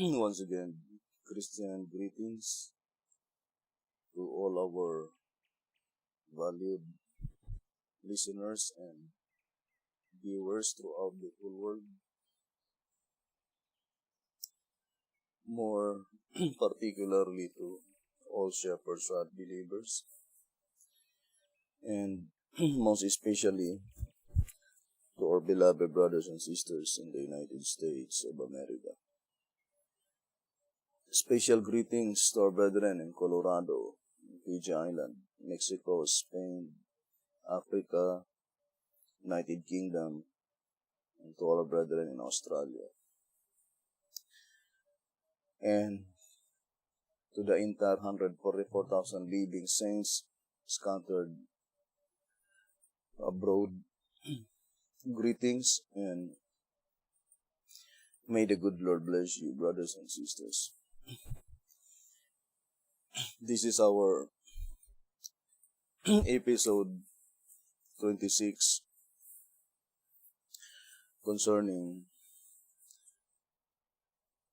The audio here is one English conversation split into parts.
Once again, Christian greetings to all our valued listeners and viewers throughout the whole world, more particularly to all Shepherd's Rod believers, and most especially to our beloved brothers and sisters in the United States of America. Special greetings to our brethren in Colorado, Fiji Island, Mexico, Spain, Africa, United Kingdom, and to all our brethren in Australia. And to the entire 144,000 living saints scattered abroad, greetings, and may the good Lord bless you, brothers and sisters. This is our episode 26 concerning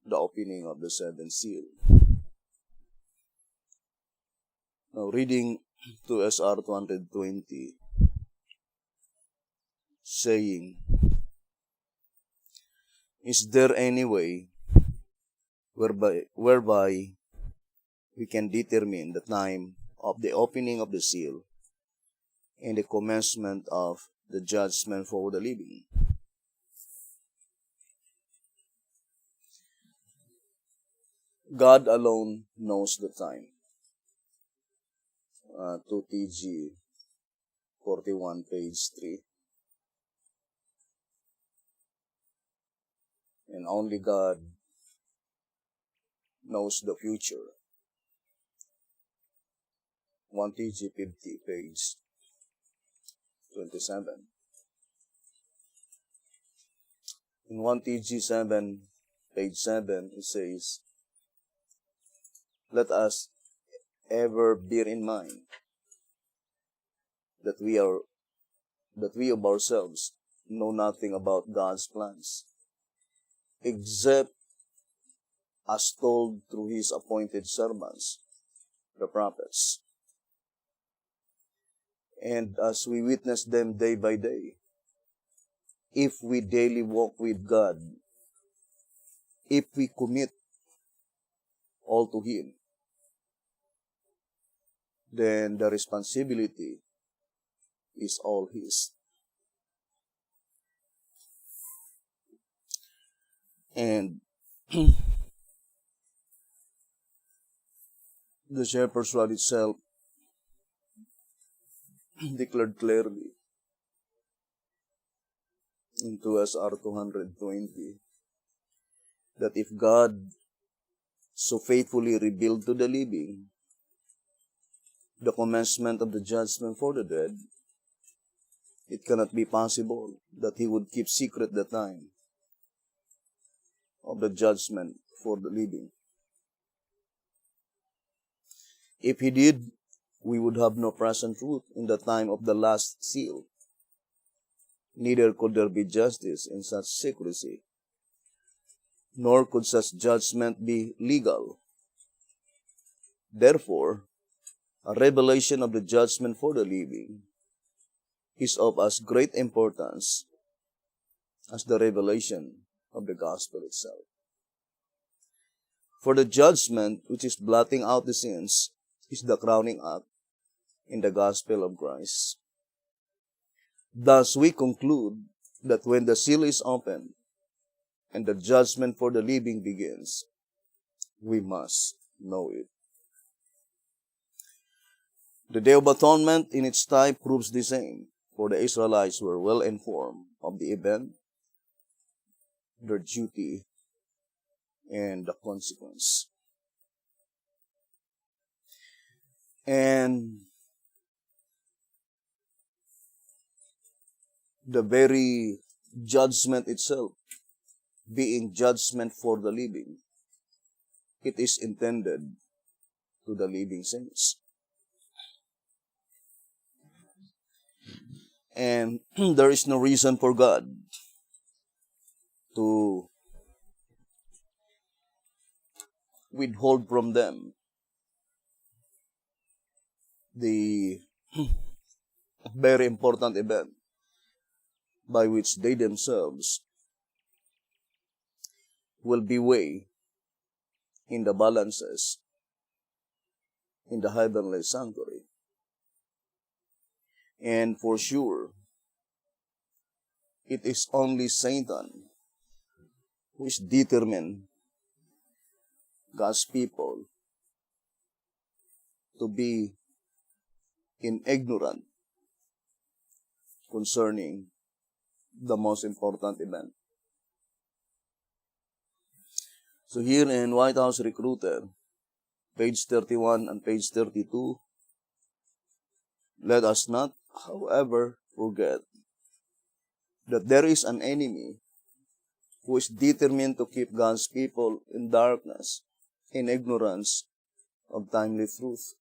the opening of the seventh seal. Now, reading to SR 220, saying, "Is there any way whereby we can determine the time of the opening of the seal and the commencement of the judgment for the living?" God alone knows the time. 2TG 41, page 3. And only God knows the future. 1TG 50, page 27. In 1TG 7, page 7, it says, "Let us ever bear in mind that we of ourselves know nothing about God's plans, except as told through His appointed servants, the prophets. And as we witness them day by day, if we daily walk with God, if we commit all to Him, then the responsibility is all His." And the Shepherd's Rod itself declared clearly into SR 220 that if God so faithfully revealed to the living the commencement of the judgment for the dead, it cannot be possible that He would keep secret the time of the judgment for the living. If He did, we would have no present truth in the time of the last seal. Neither could there be justice in such secrecy, nor could such judgment be legal. Therefore, a revelation of the judgment for the living is of as great importance as the revelation of the gospel itself. For the judgment which is blotting out the sins is the crowning act in the gospel of Christ. Thus we conclude that when the seal is opened and the judgment for the living begins, we must know it. The Day of Atonement in its time proves the same, for the Israelites were well informed of the event, their duty, and the consequence. And the very judgment itself, being judgment for the living, it is intended to the living saints. And there is no reason for God to withhold from them the very important event by which they themselves will be weighed in the balances in the heavenly sanctuary. And for sure, it is only Satan who is determined God's people to be in ignorant concerning the most important event. So here in White House Recruiter, page 31 and page 32, let us not, however, forget that there is an enemy who is determined to keep God's people in darkness, in ignorance of timely truth.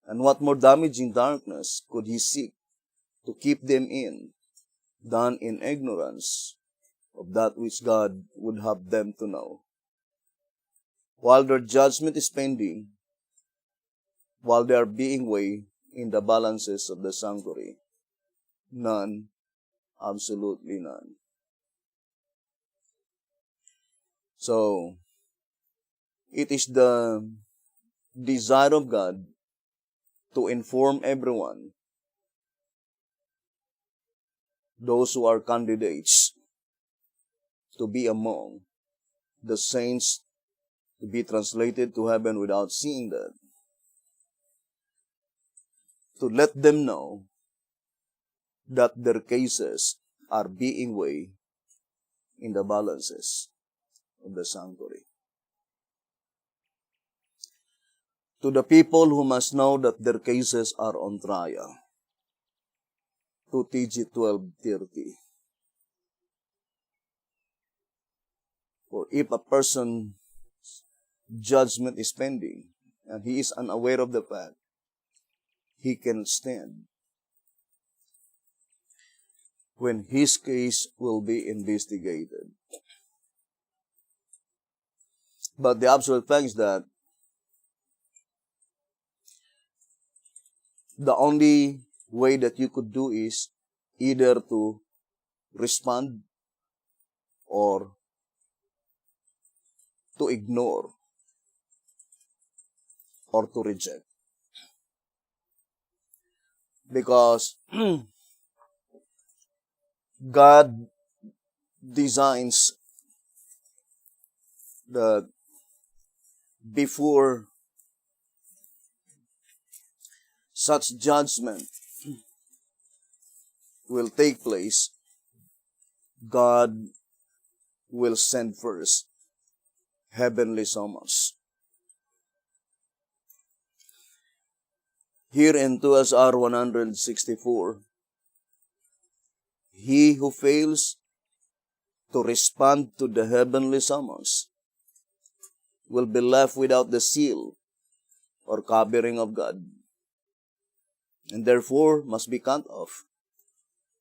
And what more damaging darkness could he seek to keep them in than in ignorance of that which God would have them to know? While their judgment is pending, while they are being weighed in the balances of the sanctuary, none, absolutely none. So, it is the desire of God to inform everyone, those who are candidates to be among the saints to be translated to heaven without seeing that, to let them know that their cases are being weighed in the balances of the sanctuary. To the people who must know that their cases are on trial, to TG 12:30. For if a person's judgment is pending, and he is unaware of the fact, he can stand when his case will be investigated. But the absolute fact is that the only way that you could do is either to respond or to ignore or to reject. Because God designs that before such judgment will take place, God will send first heavenly summons. Here in 2SR 164, he who fails to respond to the heavenly summons will be left without the seal or covering of God, and therefore must be cut off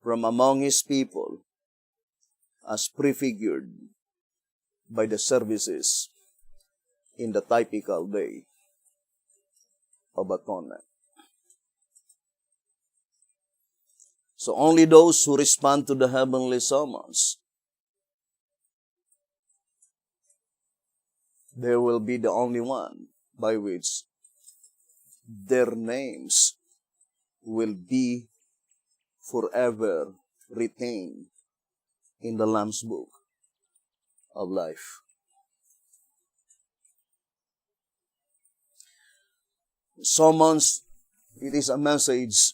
from among his people as prefigured by the services in the typical day of atonement. So only those who respond to the heavenly summons, there will be the only one by which their names will be forever retained in the Lamb's Book of Life. Summons, it is a message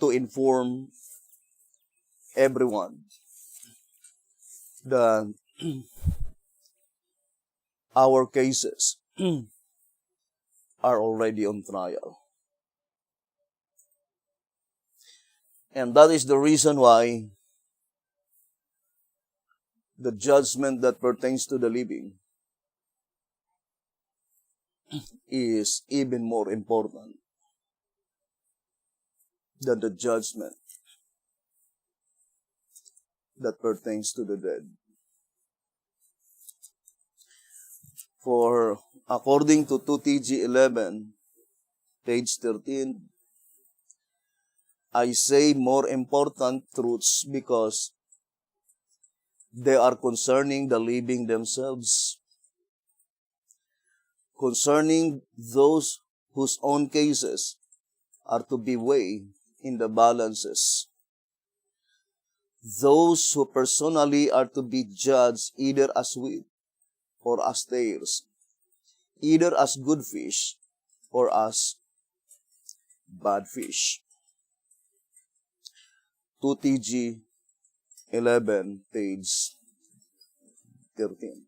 to inform everyone that our cases are already on trial. And that is the reason why the judgment that pertains to the living is even more important than the judgment that pertains to the dead. For according to 2TG 11, page 13, I say more important truths because they are concerning the living themselves, concerning those whose own cases are to be weighed in the balances, those who personally are to be judged either as wheat or as tares, either as good fish or as bad fish. 2TG 11, page 13.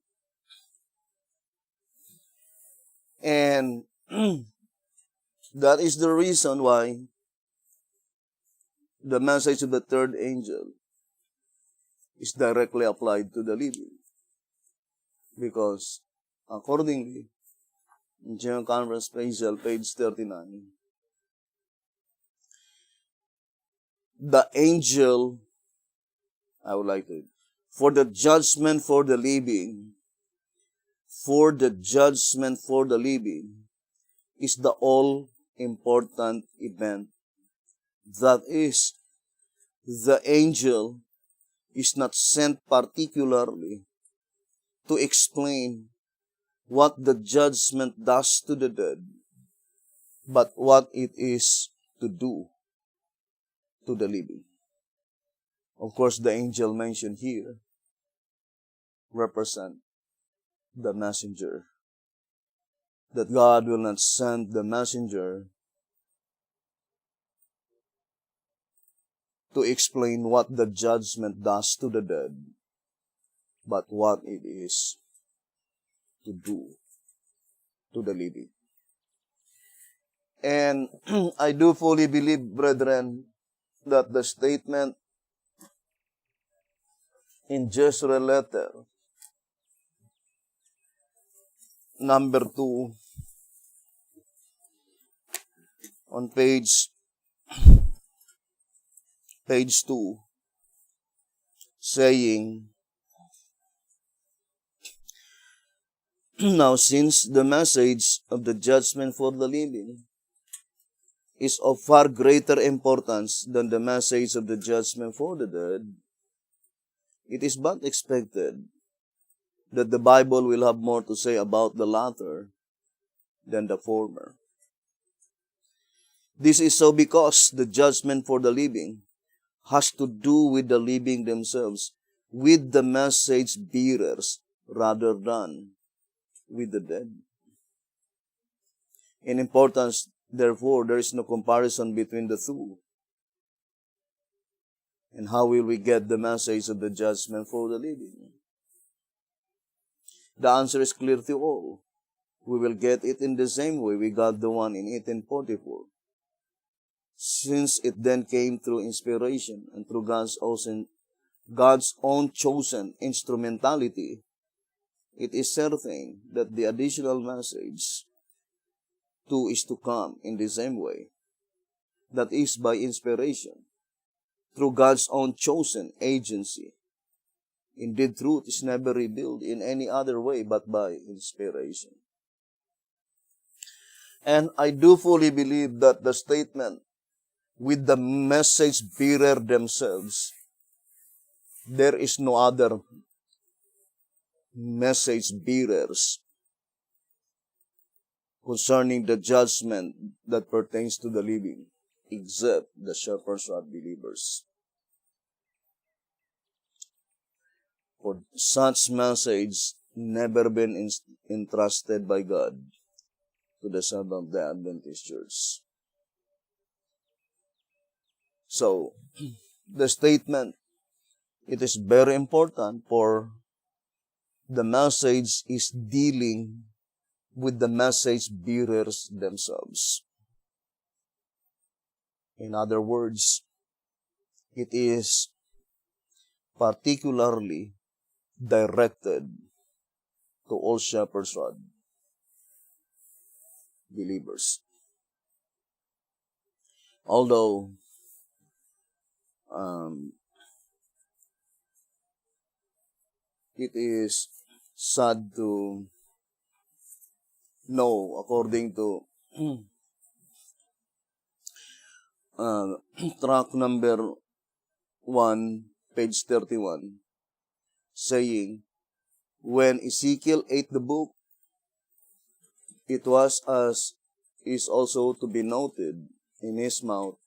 And that is the reason why the message of the third angel is directly applied to the living. Because accordingly, in General Conference Special, page 39, the angel, I would like to, for the judgment for the living, for the judgment for the living is the all-important event. That is, the angel is not sent particularly to explain what the judgment does to the dead, but what it is to do to the living. Of course, the angel mentioned here represent the messenger. That God will not send the messenger to explain what the judgment does to the dead, but what it is to do to the living. And I do fully believe, brethren, that the statement in Jezreel letter, number 2, on page 2, saying, now since the message of the judgment for the living is of far greater importance than the message of the judgment for the dead, it is but expected that the Bible will have more to say about the latter than the former. This is so because the judgment for the living has to do with the living themselves, with the message bearers, rather than with the dead. In importance, therefore, there is no comparison between the two. And how will we get the message of the judgment for the living? The answer is clear to all. We will get it in the same way we got the one in 1844. Since it then came through inspiration and through God's own chosen instrumentality, it is certain that the additional message too is to come in the same way. That is by inspiration, through God's own chosen agency. Indeed, truth is never revealed in any other way but by inspiration. And I do fully believe that the statement, with the message bearer themselves, there is no other message bearers concerning the judgment that pertains to the living, except the shepherd's rod believers. For such message never been entrusted by God to the Seventh-day Adventist Church. So, the statement, it is very important, for the message is dealing with the message bearers themselves. In other words, it is particularly directed to all shepherd's rod believers. Although it is sad to No, according to track number 1, page 31, saying, when Ezekiel ate the book, it was as is also to be noted in his mouth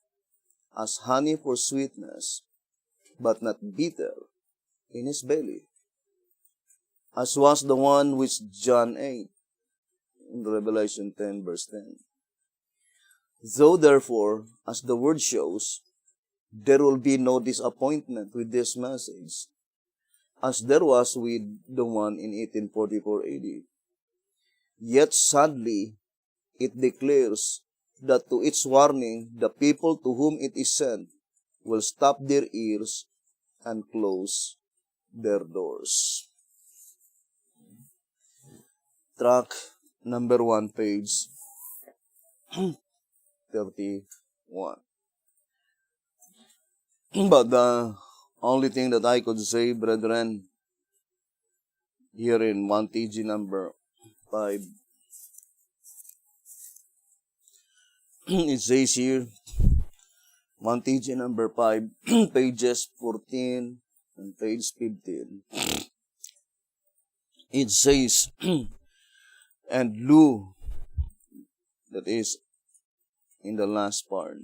as honey for sweetness, but not bitter in his belly, as was the one which John ate in Revelation 10, verse 10. Though therefore, as the word shows, there will be no disappointment with this message, as there was with the one in 1844 AD. Yet sadly, it declares that to its warning, the people to whom it is sent will stop their ears and close their doors. Track number 1, page 31. But the only thing that I could say, brethren, here in 1 TG number 5, it says here, 1 TG number 5, pages 14 and page 15. It says, and lo, that is in the last part,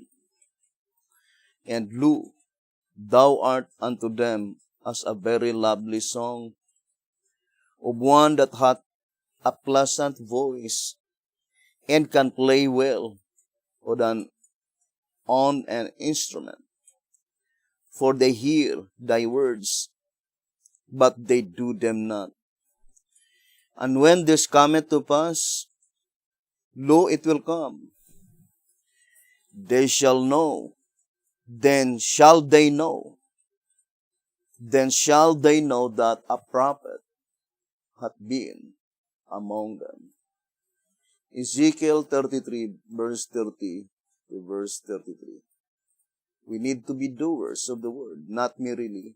and lo, thou art unto them as a very lovely song of one that hath a pleasant voice and can play well on an instrument. For they hear thy words, but they do them not. And when this cometh to pass, lo, it will come. They shall know, then shall they know that a prophet hath been among them. Ezekiel 33, verse 30 to verse 33. We need to be doers of the word, not merely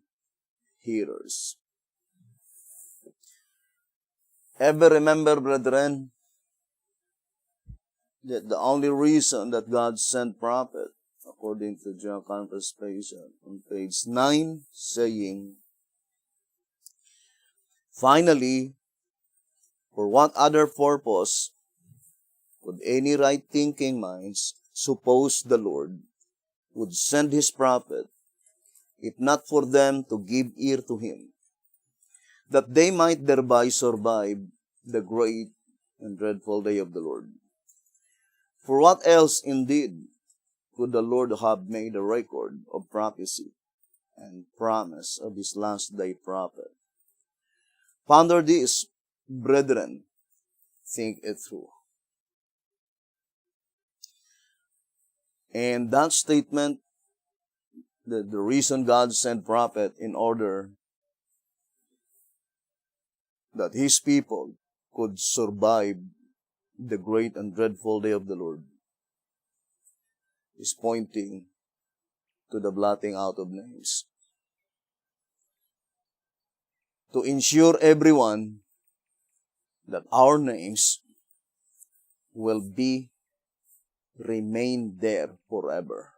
hearers. Ever remember, brethren, that the only reason that God sent prophet, according to John Conference on page 9, saying, finally, for what other purpose could any right-thinking minds suppose the Lord would send his prophet, if not for them to give ear to him, that they might thereby survive the great and dreadful day of the Lord? For what else indeed could the Lord have made a record of prophecy and promise of his last day prophet? Ponder this, brethren, think it through. And that statement, the reason God sent prophet in order that his people could survive the great and dreadful day of the Lord, is pointing to the blotting out of names. To ensure everyone that our names will remain there forever.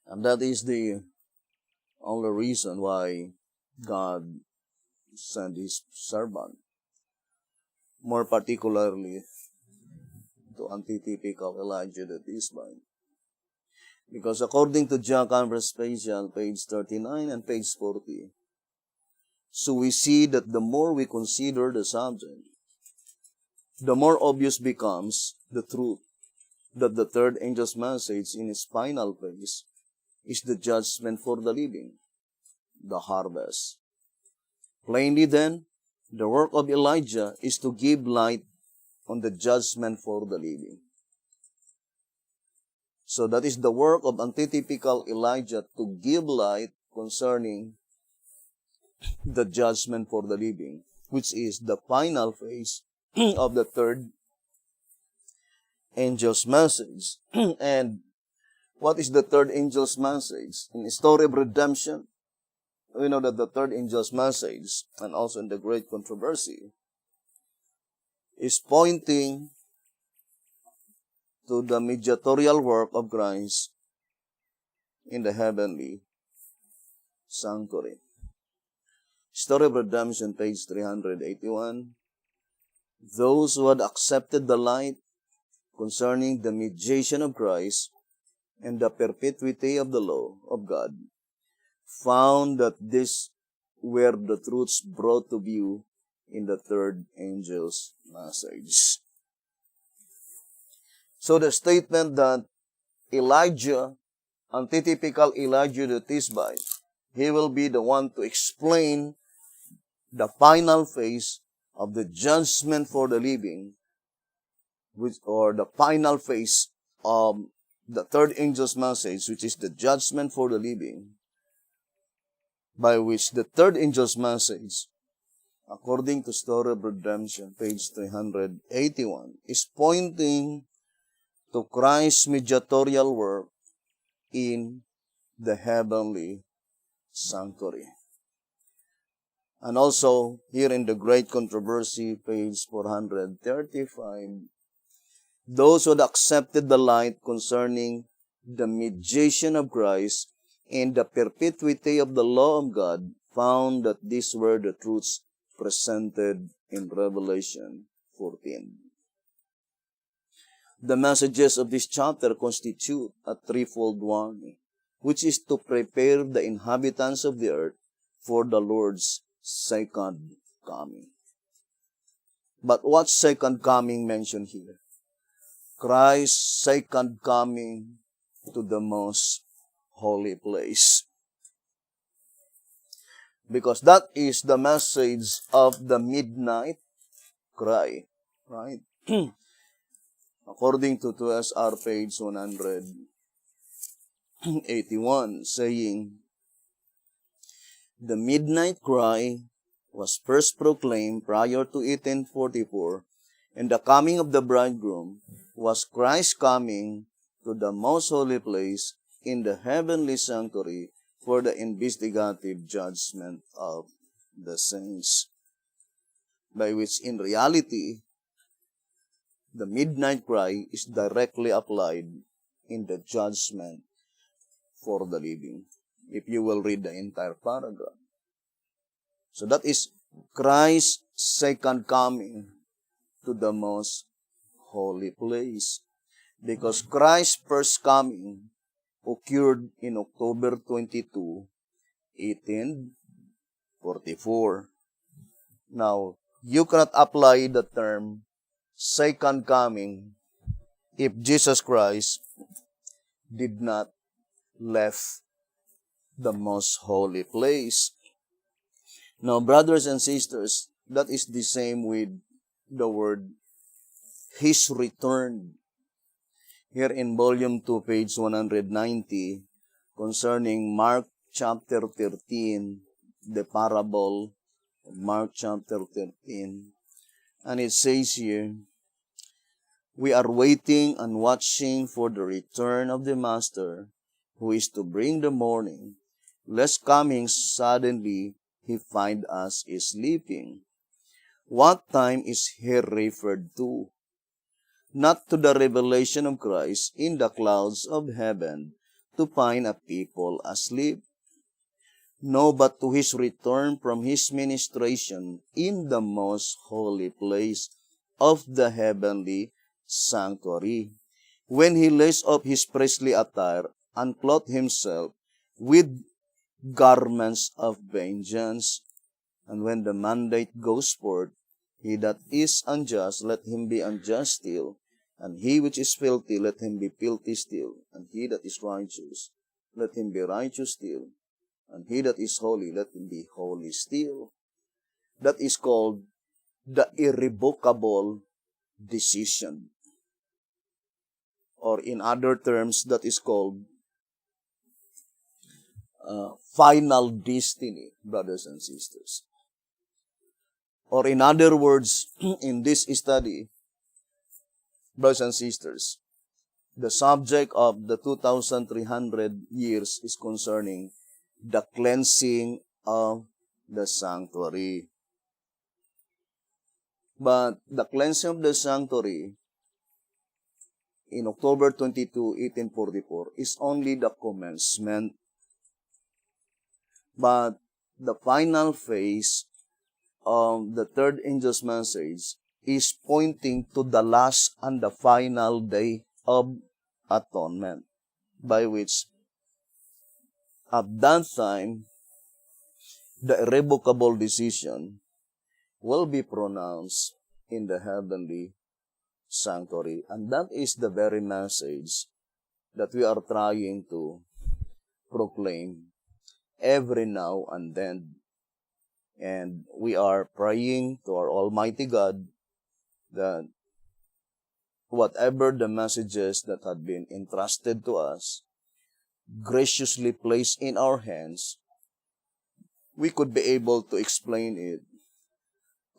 And that is the only reason why God sent his servant, more particularly to antitypical Elijah the Tishbite. Because according to John Conference page 39 and page 40, so we see that the more we consider the subject, the more obvious becomes the truth that the third angel's message in its final phase is the judgment for the living, the harvest. Plainly then, the work of Elijah is to give light on the judgment for the living. So that is the work of antitypical Elijah, to give light concerning the judgment for the living, which is the final phase of the third angel's message. And what is the third angel's message? In the story of redemption, we know that the third angel's message, and also in the great controversy, is pointing to the mediatorial work of Christ in the heavenly sanctuary. Story of Redemption, page 381. Those who had accepted the light concerning the mediation of Christ and the perpetuity of the law of God found that these were the truths brought to view in the third angel's message. So the statement that Elijah, antitypical Elijah the Tishbite, he will be the one to explain the final phase of the judgment for the living, or the final phase of the third angel's message, which is the judgment for the living, by which the third angel's message, according to Story of Redemption, page 381, is pointing to Christ's mediatorial work in the heavenly sanctuary. And also, here in the Great Controversy, page 435, those who had accepted the light concerning the mediation of Christ and the perpetuity of the law of God found that these were the truths presented in Revelation 14. The messages of this chapter constitute a threefold warning, which is to prepare the inhabitants of the earth for the Lord's second coming. But what's second coming mentioned here? Christ's second coming to the most holy place. Because that is the message of the midnight cry, right? According to 2SR page 181, saying, the midnight cry was first proclaimed prior to 1844, and the coming of the bridegroom was Christ's coming to the most holy place in the heavenly sanctuary for the investigative judgment of the saints, by which in reality, the midnight cry is directly applied in the judgment for the living, if you will read the entire paragraph. So that is Christ's second coming to the most holy place. Because Christ's first coming occurred in October 22, 1844. Now, you cannot apply the term second coming if Jesus Christ did not left the most holy place. Now, brothers and sisters, that is the same with the word His return. Here in volume 2, page 190, concerning Mark chapter 13, the parable of Mark chapter 13. And it says here, we are waiting and watching for the return of the Master, who is to bring the morning, lest coming suddenly he find us sleeping. What time is here referred to? Not to the revelation of Christ in the clouds of heaven to find a people asleep. No, but to his return from his ministration in the most holy place of the heavenly sanctuary, when he lays off his priestly attire and clothed himself with garments of vengeance. And when the mandate goes forth, he that is unjust, let him be unjust still, and he which is filthy, let him be filthy still, and he that is righteous, let him be righteous still, and he that is holy, let him be holy still. That is called the irrevocable decision. Or in other terms, that is called final destiny, brothers and sisters. Or in other words, in this study, brothers and sisters, the subject of the 2,300 years is concerning the cleansing of the sanctuary. But the cleansing of the sanctuary in October 22, 1844 is only the commencement. But the final phase of the third angel's message is pointing to the last and the final day of atonement, by which at that time the irrevocable decision will be pronounced in the heavenly sanctuary. And that is the very message that we are trying to proclaim every now and then. And we are praying to our Almighty God that whatever the messages that had been entrusted to us, graciously placed in our hands, we could be able to explain it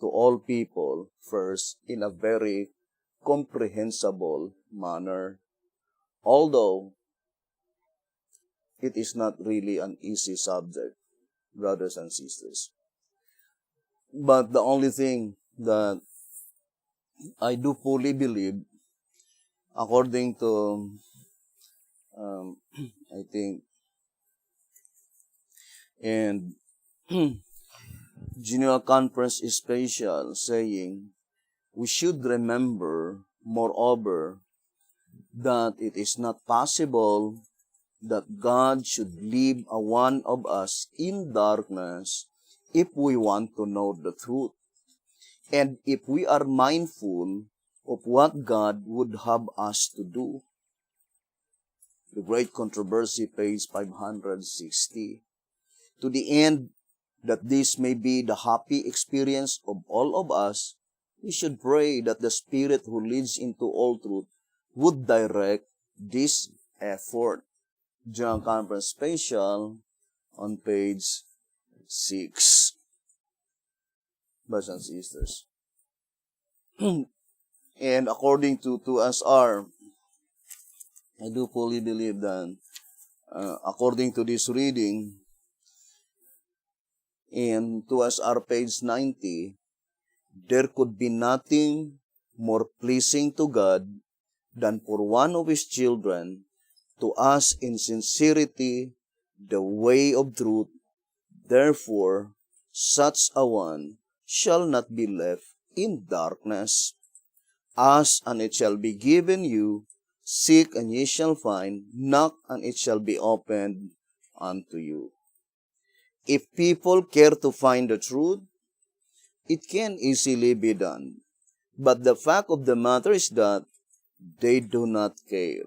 to all people first in a very comprehensible manner, although it is not really an easy subject, brothers and sisters. But the only thing that I do fully believe, according to, I think, and General Conference Special saying, we should remember, moreover, that it is not possible that God should leave a one of us in darkness if we want to know the truth. And if we are mindful of what God would have us to do. The Great Controversy, page 560. To the end that this may be the happy experience of all of us, we should pray that the Spirit who leads into all truth would direct this effort. General Conference Special on page 6. Brothers and sisters. And according to 2SR, I do fully believe that according to this reading, in 2SR page 90, there could be nothing more pleasing to God than for one of His children to ask in sincerity the way of truth. Therefore, such a one shall not be left in darkness. Ask, and it shall be given you. Seek, and ye shall find. Knock, and it shall be opened unto you. If people care to find the truth, it can easily be done. But the fact of the matter is that they do not care.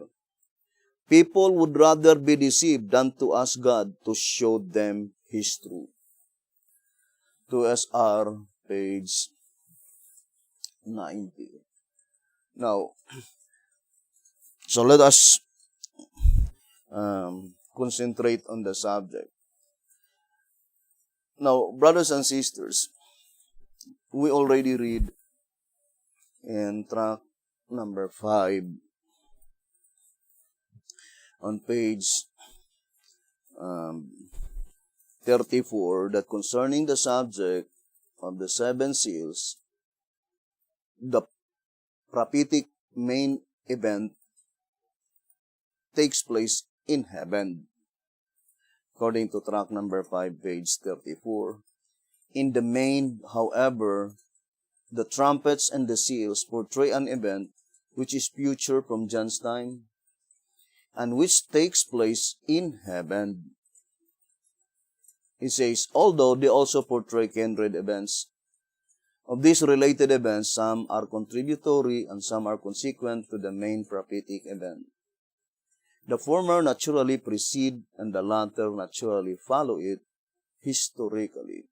People would rather be deceived than to ask God to show them His truth. 2SR, page 90. Now, so let us concentrate on the subject. Now, brothers and sisters, we already read in tract number 5 on page 34 that concerning the subject of the 7 seals, the prophetic main event takes place in heaven. According to tract number 5, page 34. In the main, however, the trumpets and the seals portray an event which is future from John's time and which takes place in heaven. It says, although they also portray kindred events, of these related events, some are contributory and some are consequent to the main prophetic event. The former naturally precede and the latter naturally follow it historically.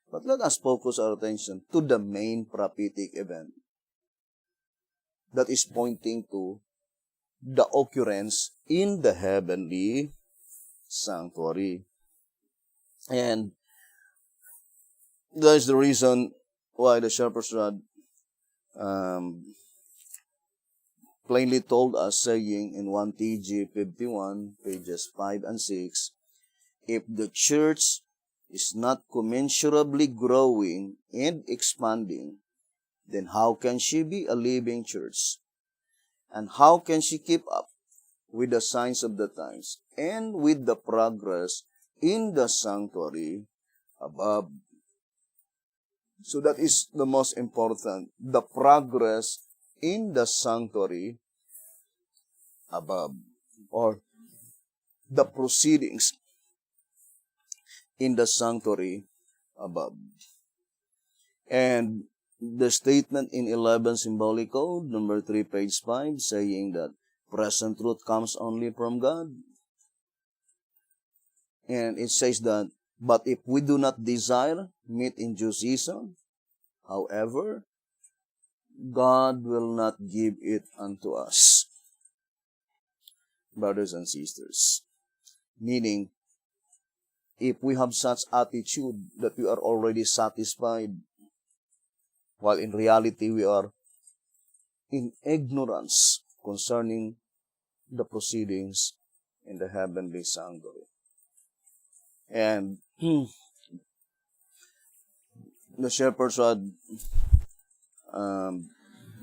But let us focus our attention to the main prophetic event that is pointing to the occurrence in the heavenly sanctuary. And that is the reason why the shepherd's rod plainly told us, saying in 1 TG 51, pages 5 and 6, if the church is not commensurably growing and expanding, then how can she be a living church? And how can she keep up with the signs of the times and with the progress in the sanctuary above? So that is the most important, the progress in the sanctuary above, or the proceedings in the sanctuary above. And the statement in 11 Symbolic Code, number 3, page 5, saying that present truth comes only from God. And it says that, but if we do not desire meat in due season, however, God will not give it unto us. Brothers and sisters, meaning, if we have such attitude that we are already satisfied, while in reality we are in ignorance concerning the proceedings in the heavenly sanctuary. And the shepherd's rod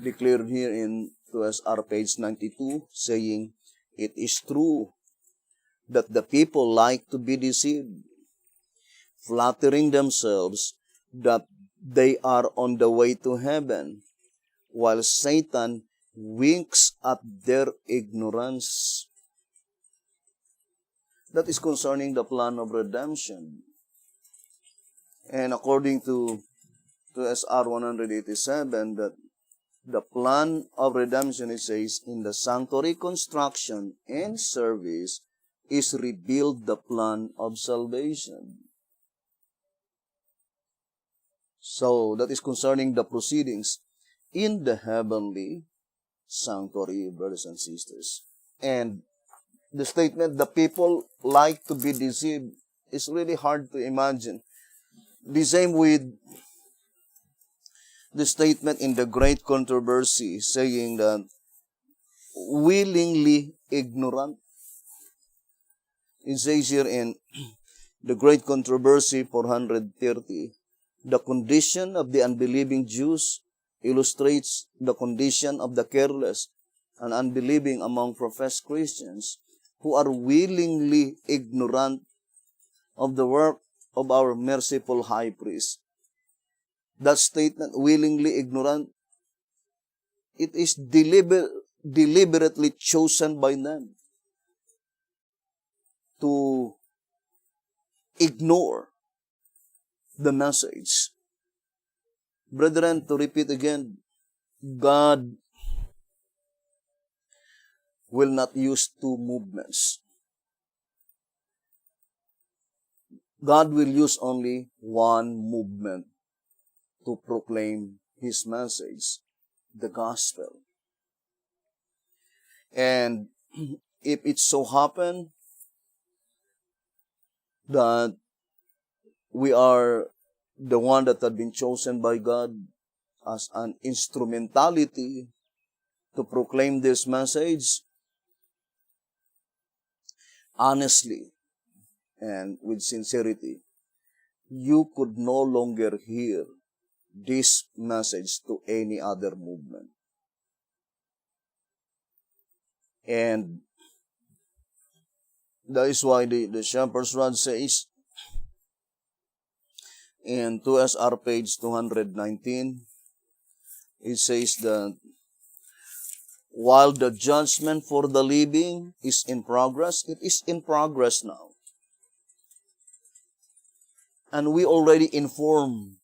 declared here in 2SR page 92, saying, it is true that the people like to be deceived, flattering themselves that they are on the way to heaven, while Satan winks at their ignorance. That is concerning the plan of redemption. And according to SR 187, that the plan of redemption, it says, in the sanctuary construction and service is revealed the plan of salvation. So that is concerning the proceedings in the heavenly sanctuary, brothers and sisters. And the statement, the people like to be deceived, is really hard to imagine. The same with the statement in the Great Controversy, saying that willingly ignorant. It says here in the Great Controversy 430, the condition of the unbelieving Jews illustrates the condition of the careless and unbelieving among professed Christians who are willingly ignorant of the work of our merciful high priest. That statement, willingly ignorant, it is deliberately chosen by them to ignore the message. Brethren, to repeat again, God will not use two movements. God will use only one movement to proclaim His message, the gospel. And if it so happen that we are the one that had been chosen by God as an instrumentality to proclaim this message, honestly and with sincerity, you could no longer hear this message to any other movement. And that is why the shepherd's rod says in 2SR page 219, it says that while the judgment for the living is in progress, it is in progress now. And we already informed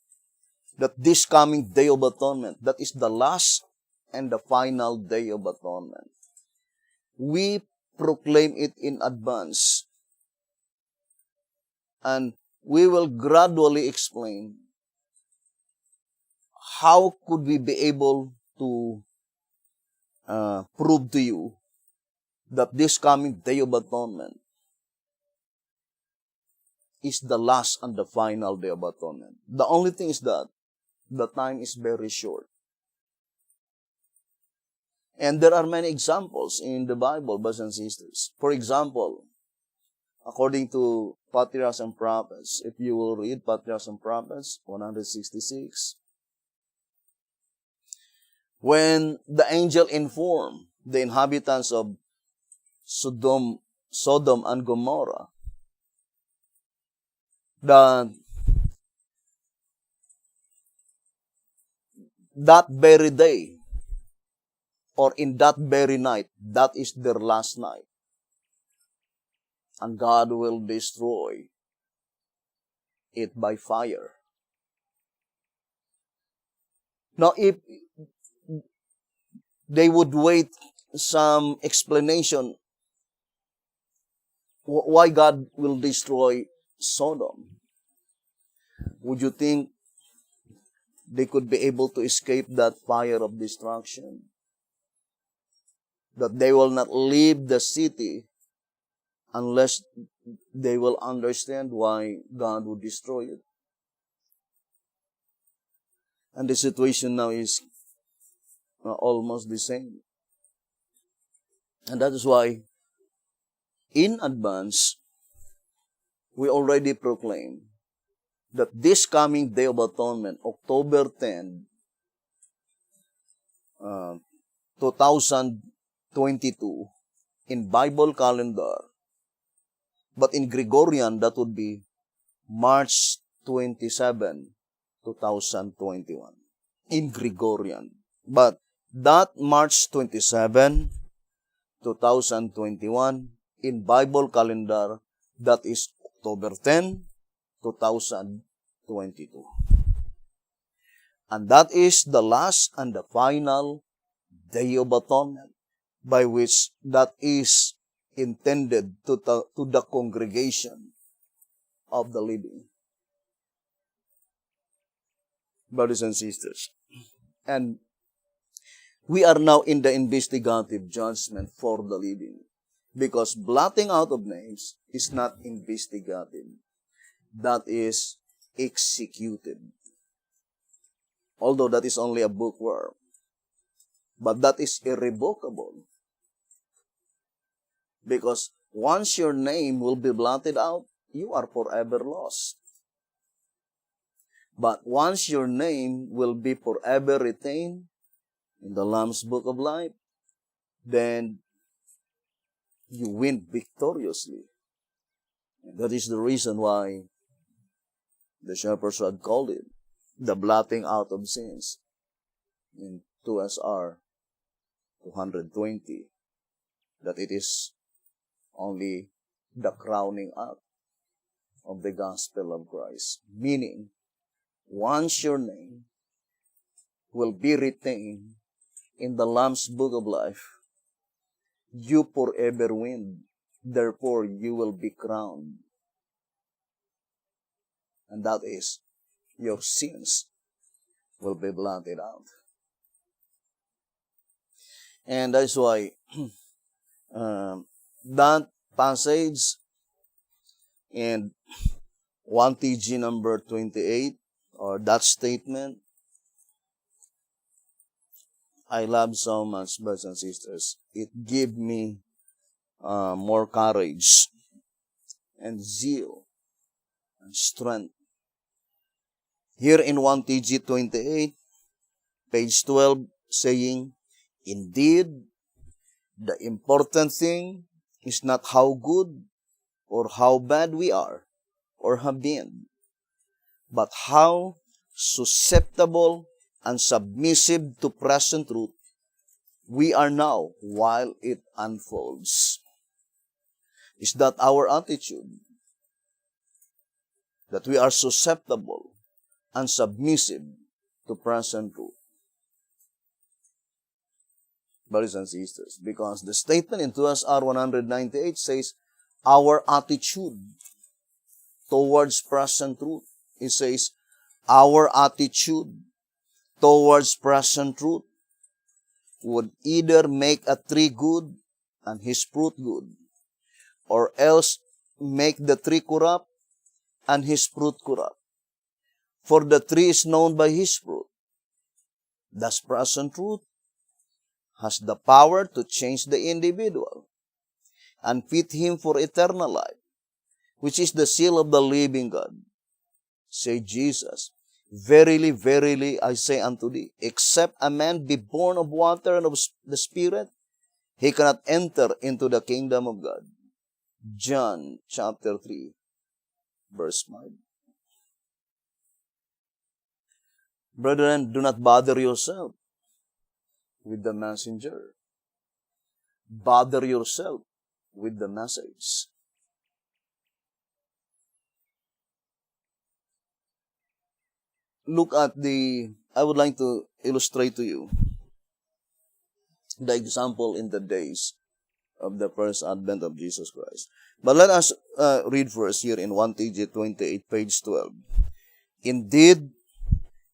that this coming Day of Atonement, that is the last and the final Day of Atonement, we proclaim it in advance. And we will gradually explain how could we be able to prove to you that this coming Day of Atonement is the last and the final Day of Atonement. The only thing is that the time is very short. And there are many examples in the Bible, brothers and sisters. For example, according to Patriarchs and Prophets, if you will read Patriarchs and Prophets 166, when the angel informed the inhabitants of Sodom and Gomorrah that that very day or in that very night, that is their last night, and God will destroy it by fire. Now, if they would wait some explanation why God will destroy Sodom, would you think they could be able to escape that fire of destruction? That they will not leave the city unless they will understand why God would destroy it. And the situation now is almost the same. And that is why, in advance, we already proclaim that this coming Day of Atonement, October 10, 2022, in Bible calendar, but in Gregorian, that would be March 27, 2021. In Gregorian. But that March 27, 2021, in Bible calendar, that is October 10, 2022. And that is the last and the final Day of Atonement, by which that is intended to the congregation of the living. Brothers and sisters, and we are now in the investigative judgment for the living, because blotting out of names is not investigative. That is executed. Although that is only a bookworm, but that is irrevocable. Because once your name will be blotted out, you are forever lost. But once your name will be forever retained in the Lamb's Book of Life, then you win victoriously. And that is the reason why the shepherds had called it the blotting out of sins in 2SR 220, that it is only the crowning up of the gospel of Christ. Meaning, once your name will be retained in the Lamb's Book of Life, you forever win. Therefore, you will be crowned. And that is, your sins will be blotted out. And that's why that passage in 1 TG number 28, or that statement, I love so much, brothers and sisters. It gave me more courage and zeal and strength. Here in 1 TG 28, page 12, saying, indeed, the important thing is not how good or how bad we are or have been, but how susceptible and submissive to present truth we are now while it unfolds. Is that our attitude? That we are susceptible and submissive to present truth. Brothers and sisters, because the statement in 2SR 198 says, our attitude towards present truth. It says, our attitude towards present truth would either make a tree good and his fruit good, or else make the tree corrupt and his fruit corrupt. For the tree is known by his fruit. Thus, present truth has the power to change the individual and fit him for eternal life, which is the seal of the living God. Say Jesus, Verily, verily, I say unto thee, except a man be born of water and of the Spirit, he cannot enter into the kingdom of God. John chapter 3, verse 5. Brethren, do not bother yourself with the messenger. Bother yourself with the message. Look at I would like to illustrate to you the example in the days of the first advent of Jesus Christ. But let us read first here in 1 TJ 28, page 12. Indeed,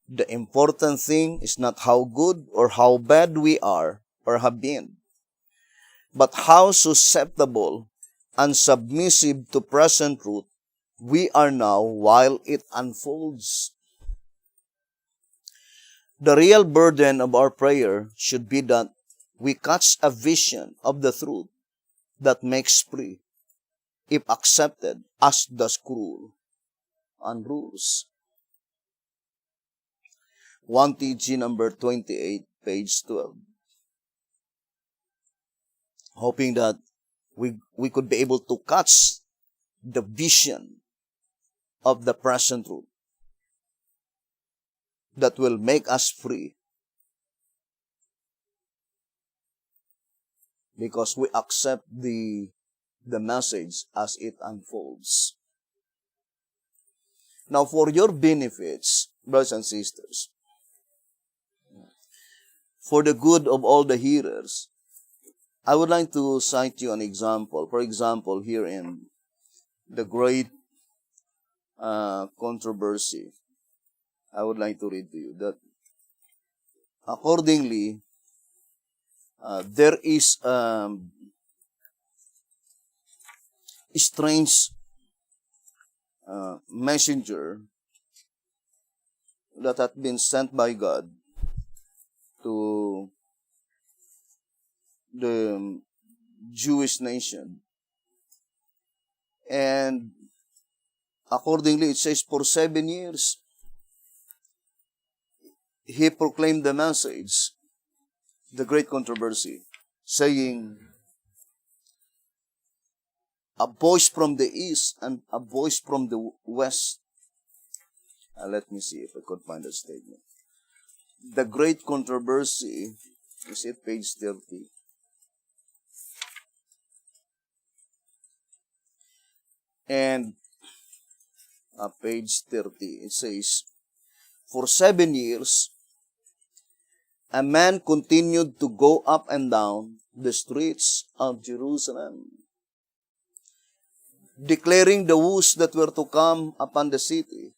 the important thing is not how good or how bad we are or have been, but how susceptible and submissive to present truth we are now while it unfolds. The real burden of our prayer should be that we catch a vision of the truth that makes free, if accepted as the scroll and rules. 1 TG number 28, page 12. Hoping that we could be able to catch the vision of the present truth that will make us free, because we accept the message as it unfolds. Now, for your benefits, brothers and sisters, for the good of all the hearers, I would like to cite you an example. For example, here in the great controversy, I would like to read to you that accordingly, there is a strange messenger that had been sent by God to the Jewish nation. And accordingly, it says for 7 years, he proclaimed the message, the great controversy, saying, a voice from the east and a voice from the west. Let me see if I could find a statement. The great controversy, is it page 30? And page 30, it says, for 7 years, a man continued to go up and down the streets of Jerusalem, declaring the woes that were to come upon the city.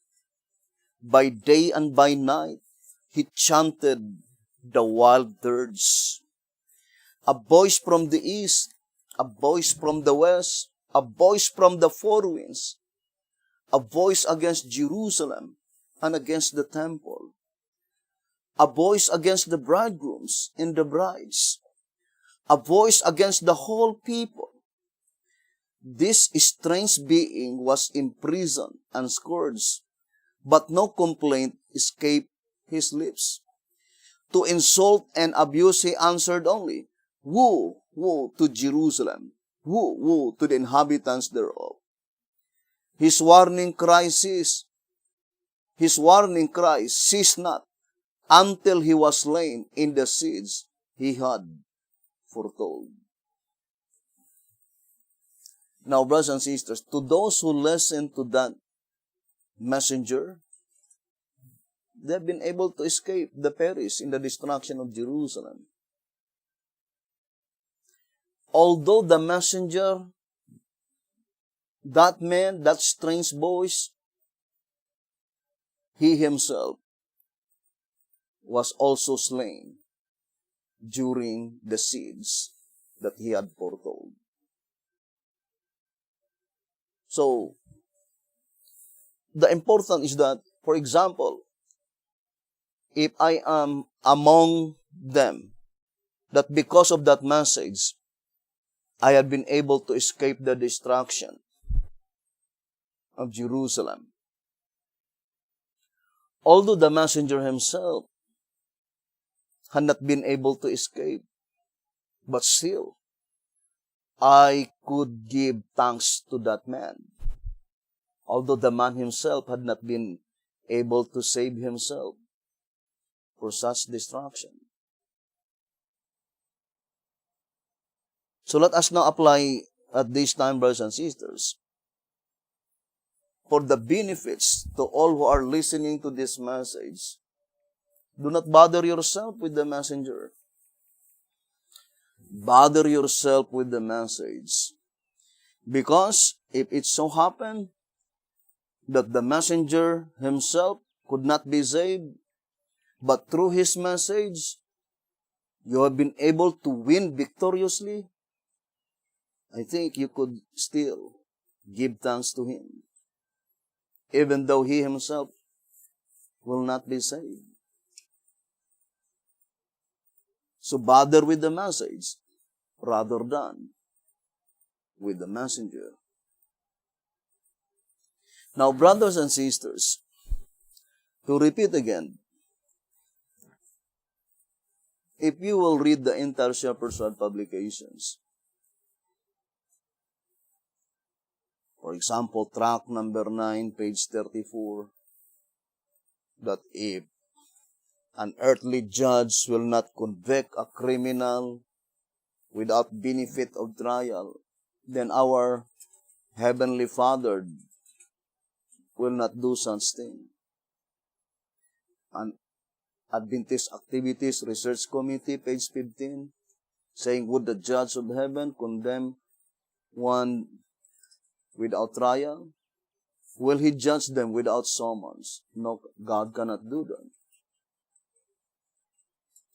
By day and by night, he chanted the wild dirge. A voice from the east, a voice from the west, a voice from the four winds, a voice against Jerusalem and against the temple, a voice against the bridegrooms and the brides, a voice against the whole people. This strange being was imprisoned and scourged, but no complaint escaped his lips. To insult and abuse he answered only, woe, woe to Jerusalem, woe, woe to the inhabitants thereof. His warning cry ceased not until he was slain in the siege he had foretold. Now, brothers and sisters, to those who listen to that messenger, they have been able to escape the perish in the destruction of Jerusalem. Although the messenger, that man, that strange voice, he himself was also slain during the siege that he had foretold. So, the important is that, for example, if I am among them, that because of that message, I have been able to escape the destruction of Jerusalem. although the messenger himself had not been able to escape, but still, I could give thanks to that man. Although the man himself had not been able to save himself for such destruction. So let us now apply at this time, brothers and sisters, for the benefits to all who are listening to this message. Do not bother yourself with the messenger. Bother yourself with the message. Because if it so happened that the messenger himself could not be saved, but through his message, you have been able to win victoriously, I think you could still give thanks to him, even though he himself will not be saved. So bother with the message rather than with the messenger. Now, brothers and sisters, to repeat again, if you will read the entire Shepherd's Rod publications, for example, tract number 9, page 34, that if an earthly judge will not convict a criminal without benefit of trial, then our Heavenly Father will not do such thing. An Adventist Activities Research Committee, page 15, saying, would the judge of heaven condemn one without trial? Will he judge them without summons? No, God cannot do that.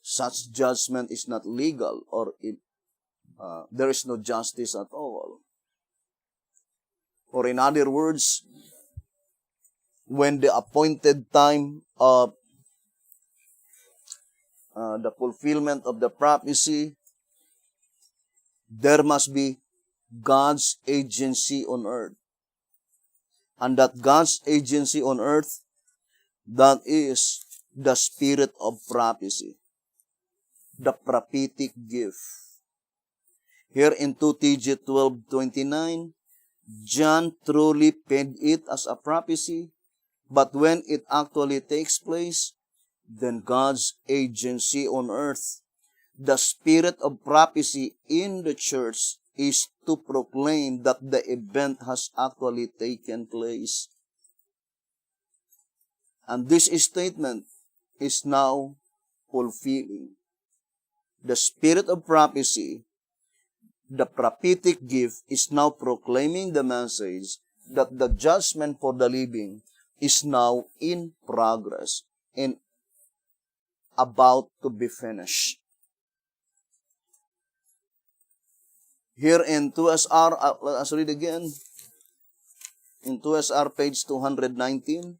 Such judgment is not legal, or there is no justice at all. Or in other words, when the appointed time of the fulfillment of the prophecy, there must be God's agency on earth. And that God's agency on earth, that is the spirit of prophecy, the prophetic gift. Here in 2 TG 12:29, John truly paid it as a prophecy, but when it actually takes place, then God's agency on earth, the spirit of prophecy in the church, is to proclaim that the event has actually taken place. And this statement is now fulfilling. The spirit of prophecy, the prophetic gift, is now proclaiming the message that the judgment for the living is now in progress and about to be finished. Here in 2SR, let us read again. In 2SR, page 219,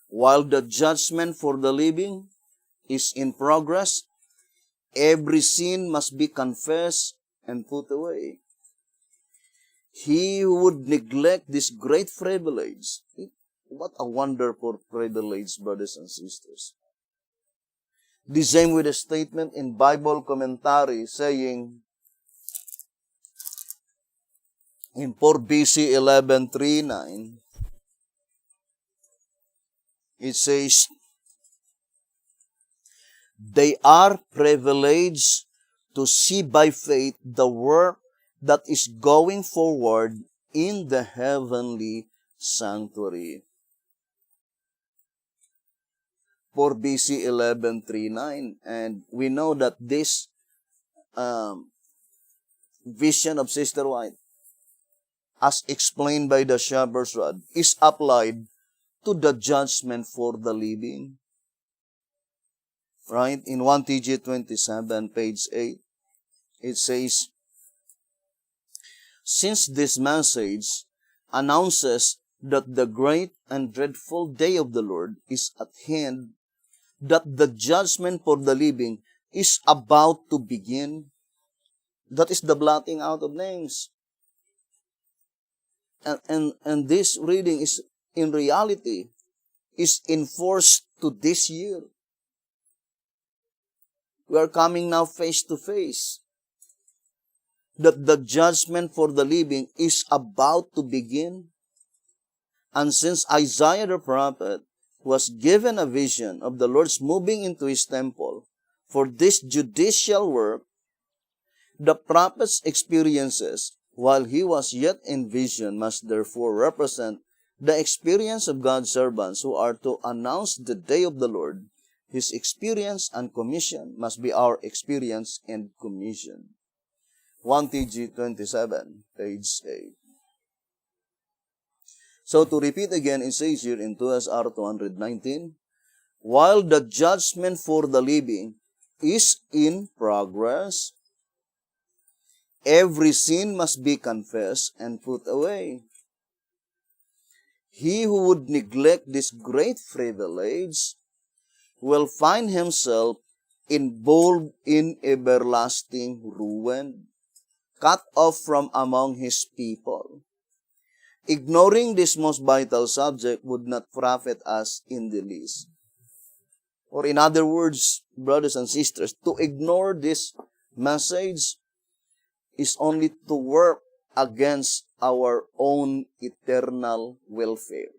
while the judgment for the living is in progress, every sin must be confessed and put away. He who would neglect this great privilege, what a wonderful privilege, brothers and sisters. The same with a statement in Bible commentary saying, in 4 BC 11:3-9, it says, they are privileged to see by faith the work that is going forward in the heavenly sanctuary. 4 BC 11:3-9, and we know that this vision of Sister White, as explained by the Shepherd's Rod, is applied to the judgment for the living. Right? In 1 TG 27, page 8, it says, since this message announces that the great and dreadful day of the Lord is at hand, that the judgment for the living is about to begin, that is the blotting out of names. And this reading is in reality is enforced to this year. We are coming now face to face that the judgment for the living is about to begin. And since Isaiah the prophet was given a vision of the Lord's moving into His temple for this judicial work, the prophet's experiences while he was yet in vision must therefore represent the experience of God's servants who are to announce the day of the Lord. His experience and commission must be our experience and commission. 1 TG 27, page 8. So to repeat again, it says here in 2SR 219, while the judgment for the living is in progress, every sin must be confessed and put away. He who would neglect this great privilege will find himself involved in everlasting ruin, cut off from among his people. Ignoring this most vital subject would not profit us in the least. Or in other words, brothers and sisters, to ignore this message is only to work against our own eternal welfare.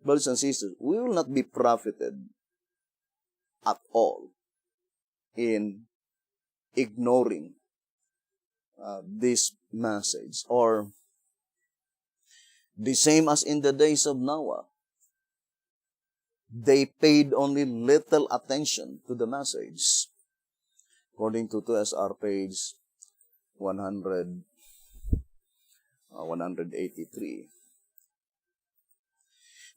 Brothers and sisters, we will not be profited at all in ignoring this message. Or the same as in the days of Noah, they paid only little attention to the message. According to 2SR page 183.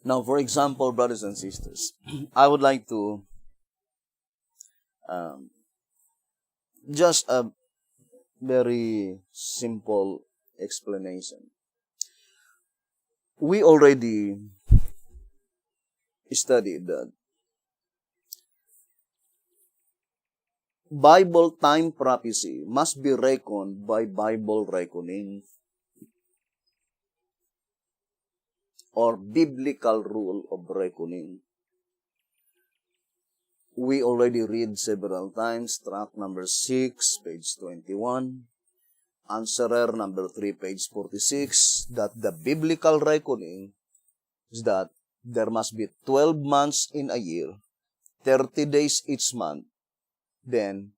Now, for example, brothers and sisters, I would like to just a very simple explanation. We already studied that Bible time prophecy must be reckoned by Bible reckoning or biblical rule of reckoning. We already read several times, tract number 6, page 21, answerer number 3, page 46, that the biblical reckoning is that there must be 12 months in a year, 30 days each month, then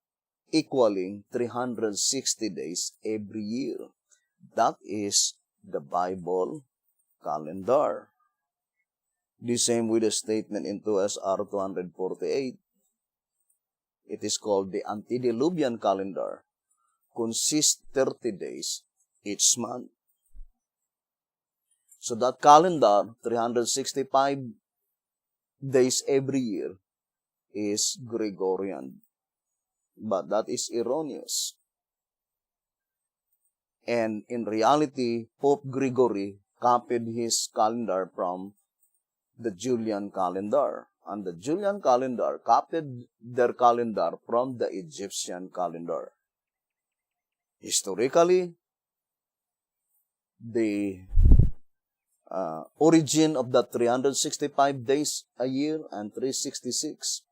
equaling 360 days every year. That is the Bible calendar. The same with the statement in 2SR 248. It is called the antediluvian calendar. Consists 30 days each month. So that calendar, 365 days every year, is Gregorian. But that is erroneous. And in reality, Pope Gregory copied his calendar from the Julian calendar. And the Julian calendar copied their calendar from the Egyptian calendar. Historically, the origin of the 365 days a year and 366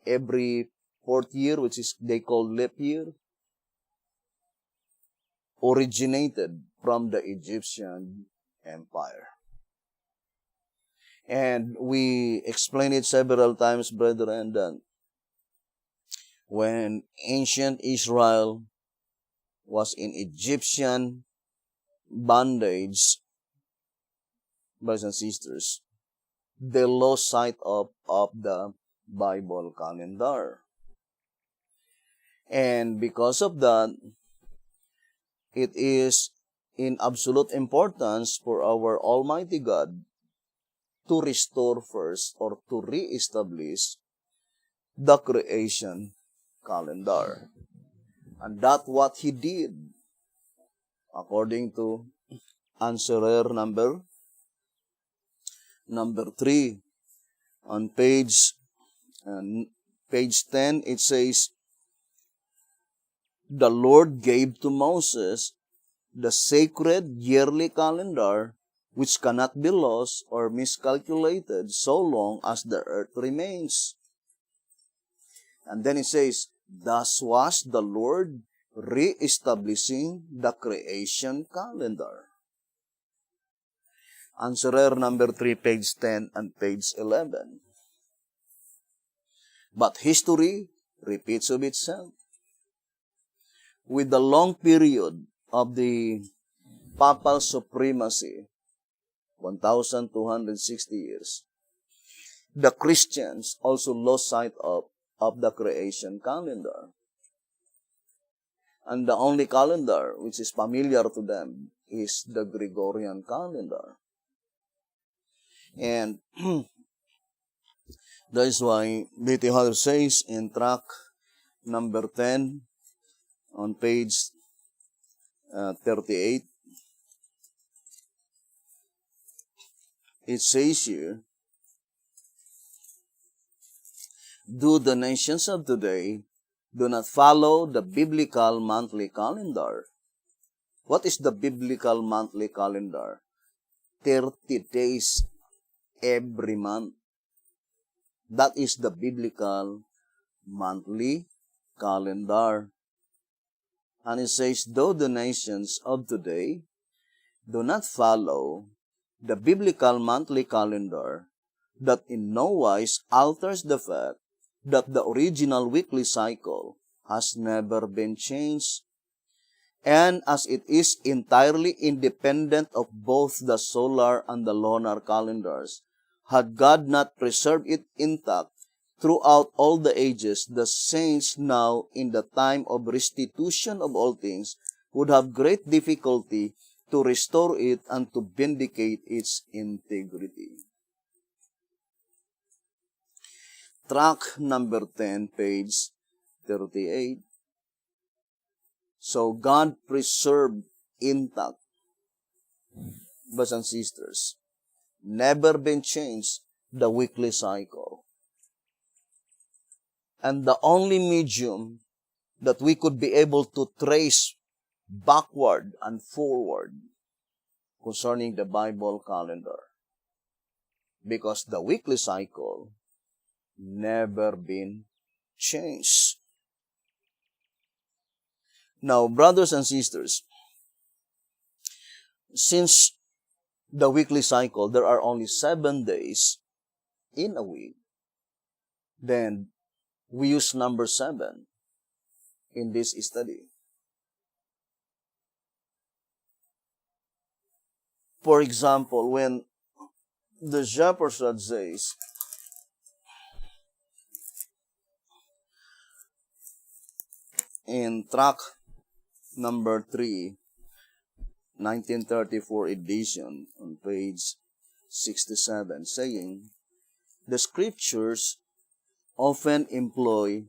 every fourth year, which is they call leap year, originated from the Egyptian Empire. And we explained it several times, brethren, that when ancient Israel was in Egyptian bondage, brothers and sisters, they lost sight of the Bible calendar. And because of that, it is in absolute importance for our Almighty God to restore first or to reestablish the creation calendar. And that's what He did according to answerer number 3 on page 10. It says, the Lord gave to Moses the sacred yearly calendar which cannot be lost or miscalculated so long as the earth remains. And then it says, thus was the Lord re-establishing the creation calendar. Answerer number 3, page 10 and page 11. But history repeats of itself. With the long period of the papal supremacy, 1,260 years, the Christians also lost sight of the creation calendar. And the only calendar which is familiar to them is the Gregorian calendar. And that is why B.T. Hall says in track number 10 on page 38, it says here, do the nations of today do not follow the biblical monthly calendar? What is the biblical monthly calendar? 30 days every month. That is the biblical monthly calendar. And it says, though the nations of today do not follow the biblical monthly calendar, that in no wise alters the fact that the original weekly cycle has never been changed, and as it is entirely independent of both the solar and the lunar calendars, had God not preserved it intact throughout all the ages, the saints now in the time of restitution of all things would have great difficulty to restore it and to vindicate its integrity. Track number 10, page 38. So God preserved intact, brothers and sisters, never been changed, the weekly cycle. And the only medium that we could be able to trace backward and forward concerning the Bible calendar, because the weekly cycle never been changed. Now, brothers and sisters, since the weekly cycle, there are only 7 days in a week, then we use number 7 in this study. For example, when the shepherd says, in track number 3, 1934 edition, on page 67, saying, the scriptures often employ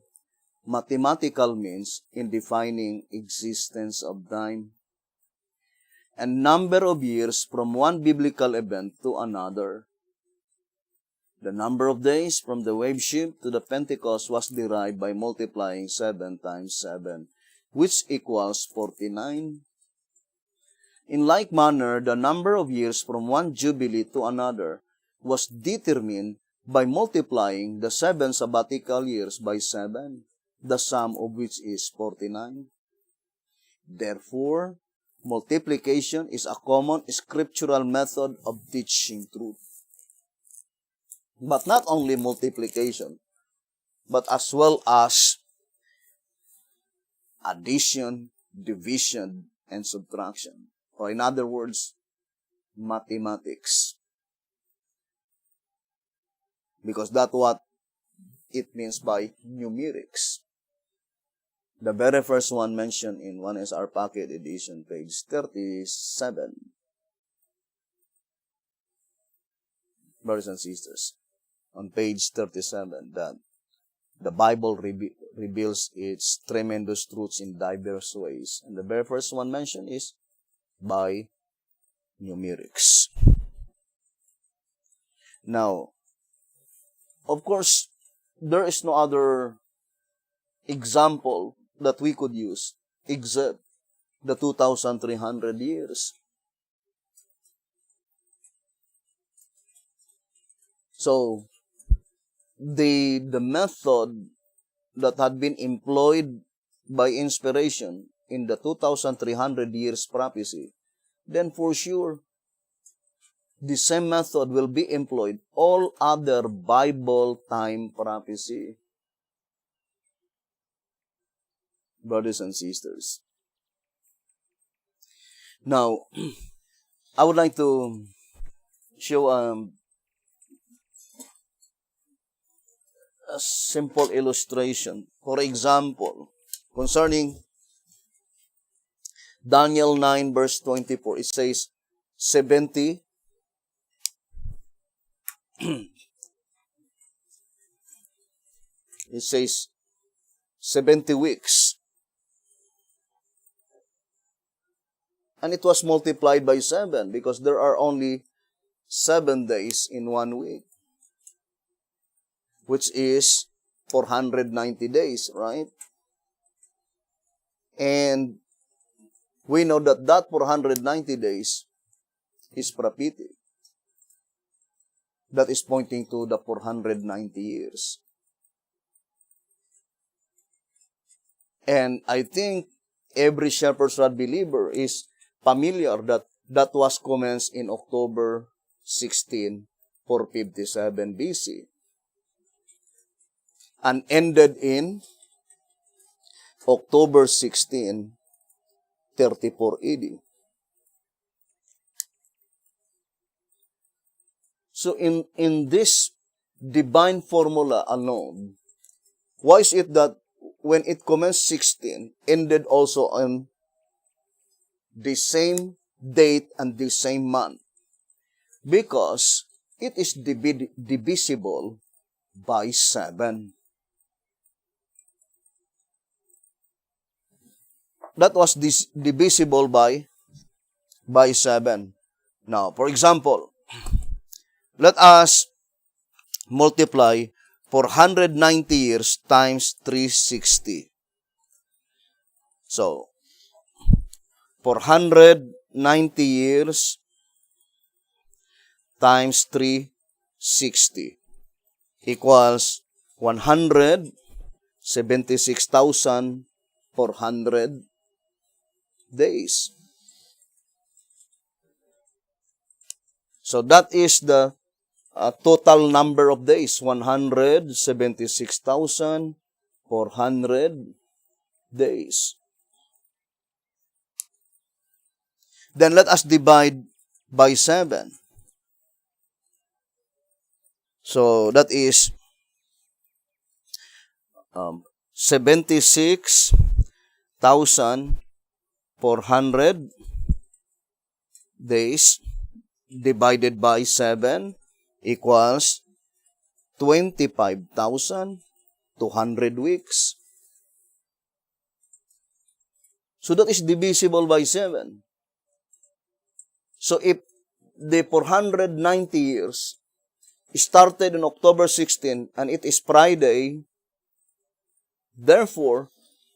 mathematical means in defining existence of time and number of years from one biblical event to another. The number of days from the wave ship to the Pentecost was derived by multiplying 7 times 7, which equals 49. In like manner, the number of years from one jubilee to another was determined by multiplying the 7 sabbatical years by 7, the sum of which is 49. Therefore, multiplication is a common scriptural method of teaching truth. But not only multiplication, but as well as addition, division, and subtraction. Or in other words, mathematics. Because that's what it means by numerics. The very first one mentioned in 1SR Pocket Edition, page 37. Brothers and sisters, on page 37, that the Bible reveals its tremendous truths in diverse ways. And the very first one mentioned is by numerics. Now, of course, there is no other example that we could use except the 2,300 years. So, the method that had been employed by inspiration in the 2,300 years prophecy, then for sure, the same method will be employed all other Bible time prophecy. Brothers and sisters. Now, I would like to show a simple illustration. For example, concerning Daniel 9 verse 24, it says 70 it says 70 weeks. And it was multiplied by 7 because there are only 7 days in 1 week, which is 490 days, right? And we know that 490 days is prophetic. That is pointing to the 490 years. And I think every Shepherd's Rod believer is familiar that was commenced in October 16, 457 BC. And ended in October 16, 34 AD. So in this divine formula alone, why is it that when it commenced 16, ended also on the same date and the same month? Because it is divisible by 7. That was divisible by 7. Now, for example, let us multiply 490 years times 360. So, 490 years times 360 equals 176,400 days. So that is the total number of days, 176,400 days. Then let us divide by 7. So that is 76,400 days divided by 7 equals 25,200 weeks. So that is divisible by 7. So if the 490 years started on October 16 and it is Friday, therefore,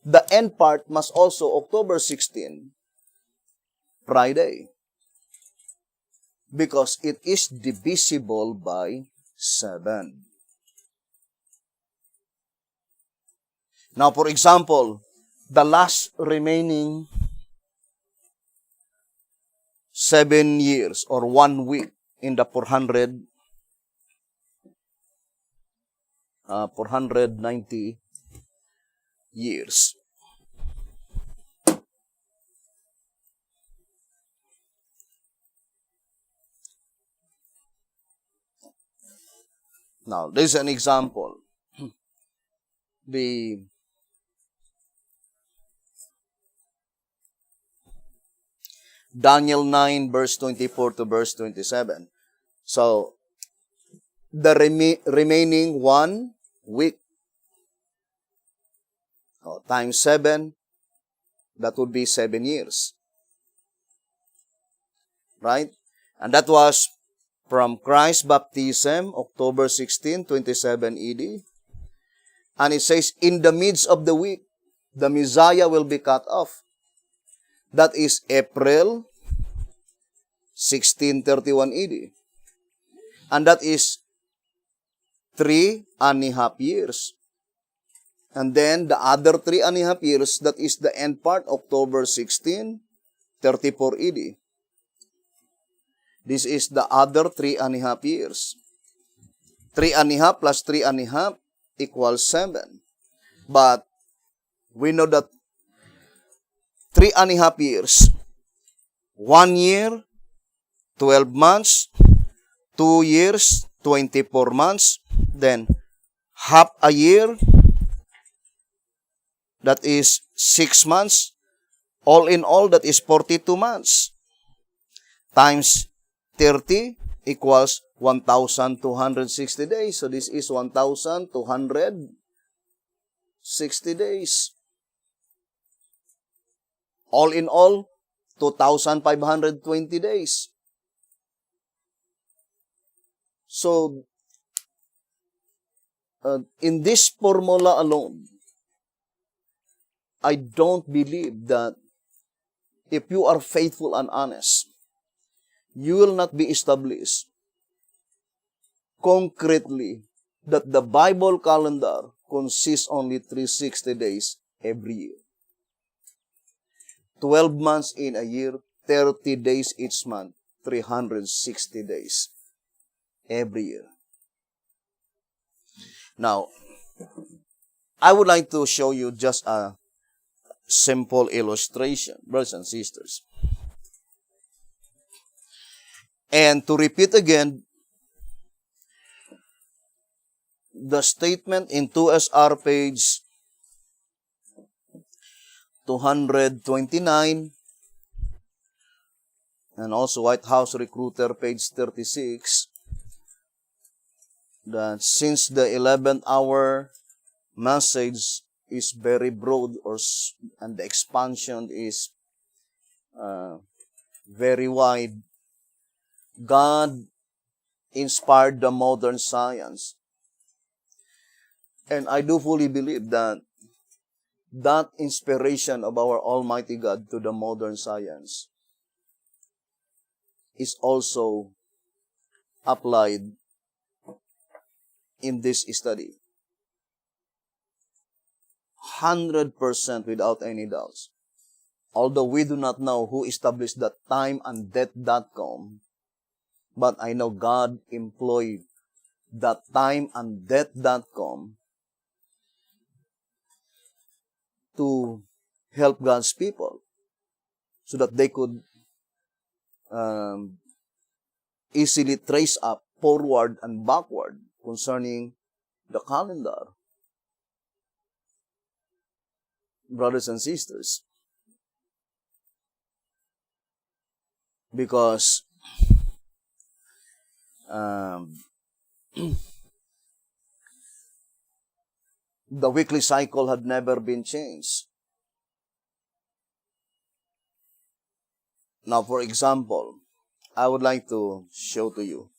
the end part must also October 16, Friday. Because it is divisible by 7. Now, for example, the last remaining 7 years or 1 week in the 490 years. Now, this is an example. The Daniel 9 verse 24 to verse 27. So, the remaining 1 week times 7, that would be 7 years. Right? And that was from Christ's baptism, October 16, 27 AD. And it says, in the midst of the week, the Messiah will be cut off. That is April 1631 AD. And that is 3.5 years. And then the other 3.5 years, that is the end part, October 16, 34 AD. This is the other 3.5 years. 3.5 plus 3.5 equals 7. But we know that 3.5 years, 1 year, 12 months, 2 years, 24 months, then half a year, that is 6 months, all in all, that is 42 months, times 30 equals 1,260 days. So this is 1,260 days. All in all, 2,520 days. So, in this formula alone, I don't believe that if you are faithful and honest, you will not be established concretely that the Bible calendar consists only 360 days every year. 12 months in a year, 30 days each month, 360 days every year. Now, I would like to show you just a simple illustration, brothers and sisters. And to repeat again, the statement in 2SR page 229 and also White House Recruiter page 36, that since the 11th hour message is very broad, and the expansion is very wide, God inspired the modern science. And I do fully believe that that inspiration of our Almighty God to the modern science is also applied in this study. 100% without any doubts. Although we do not know who established that timeanddeath.com, but I know God employed that timeanddeath.com to help God's people so that they could easily trace up forward and backward concerning the calendar. Brothers and sisters, because the weekly cycle had never been changed. Now, for example, I would like to show to you.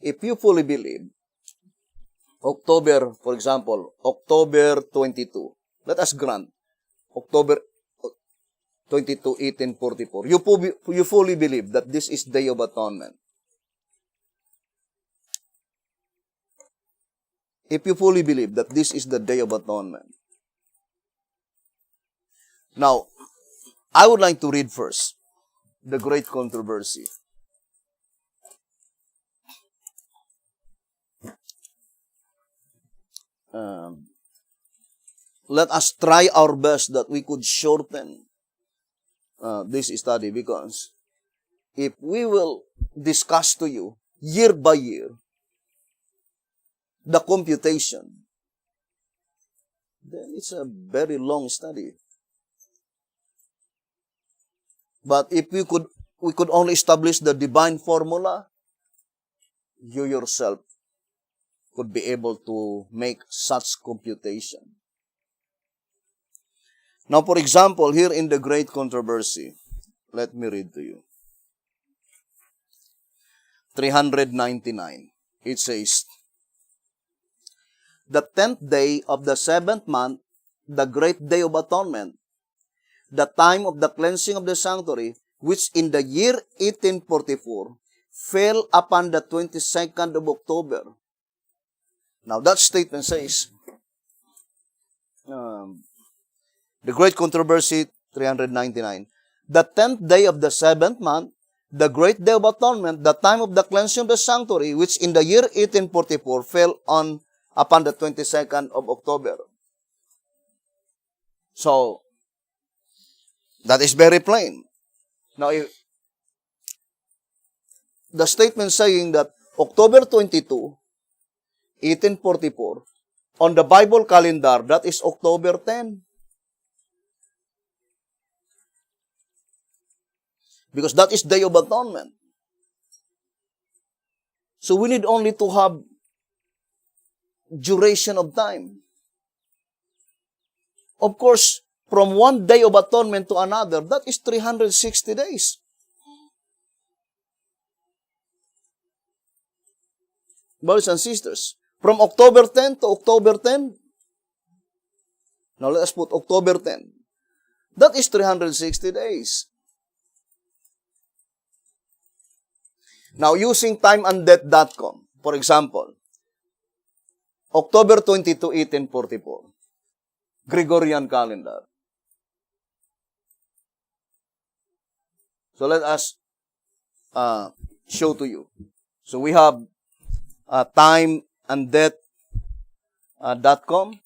If you fully believe, October 22, let us grant, October 22, 1844, you fully believe that this is Day of Atonement. If you fully believe that this is the Day of Atonement. Now, I would like to read first the Great Controversy. Let us try our best that we could shorten this study, because if we will discuss to you year by year the computation, then it's a very long study. But if we could only establish the divine formula, you yourself could be able to make such computation. Now, for example, here in the Great Controversy, let me read to you. 399. It says, the 10th day of the 7th month, the great day of atonement, the time of the cleansing of the sanctuary, which in the year 1844 fell upon the 22nd of October, Now, that statement says, the Great Controversy, 399, the 10th day of the 7th month, the great day of atonement, the time of the cleansing of the sanctuary, which in the year 1844 fell upon the 22nd of October. So, that is very plain. Now, the statement saying that October 22, 1844, on the Bible calendar, that is October 10. Because that is Day of Atonement. So we need only to have duration of time. Of course, from one Day of Atonement to another, that is 360 days. Brothers and sisters, from October 10 to October 10, now let us put October 10. That is 360 days. Now, using timeanddeath.com, for example, October 22, 1844, Gregorian calendar. So let us show to you. So we have timeanddeath.com,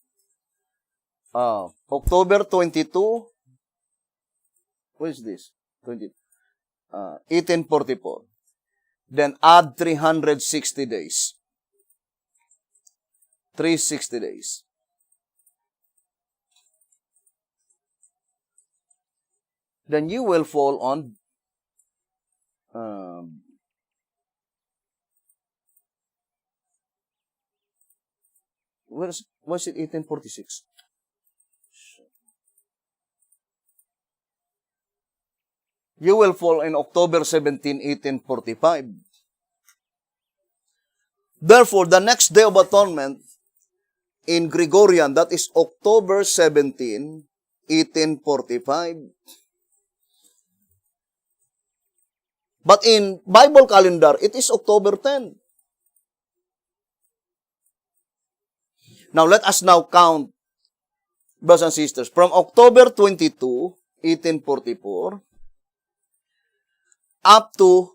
October 22, what is this? 1844. Then add 360 days. 360 days. Then you will fall on what's it, 1846? You will fall in October 17, 1845. Therefore, the next Day of Atonement in Gregorian, that is October 17, 1845. But in Bible calendar, it is October 10. Now, let us now count, brothers and sisters, from October 22, 1844, up to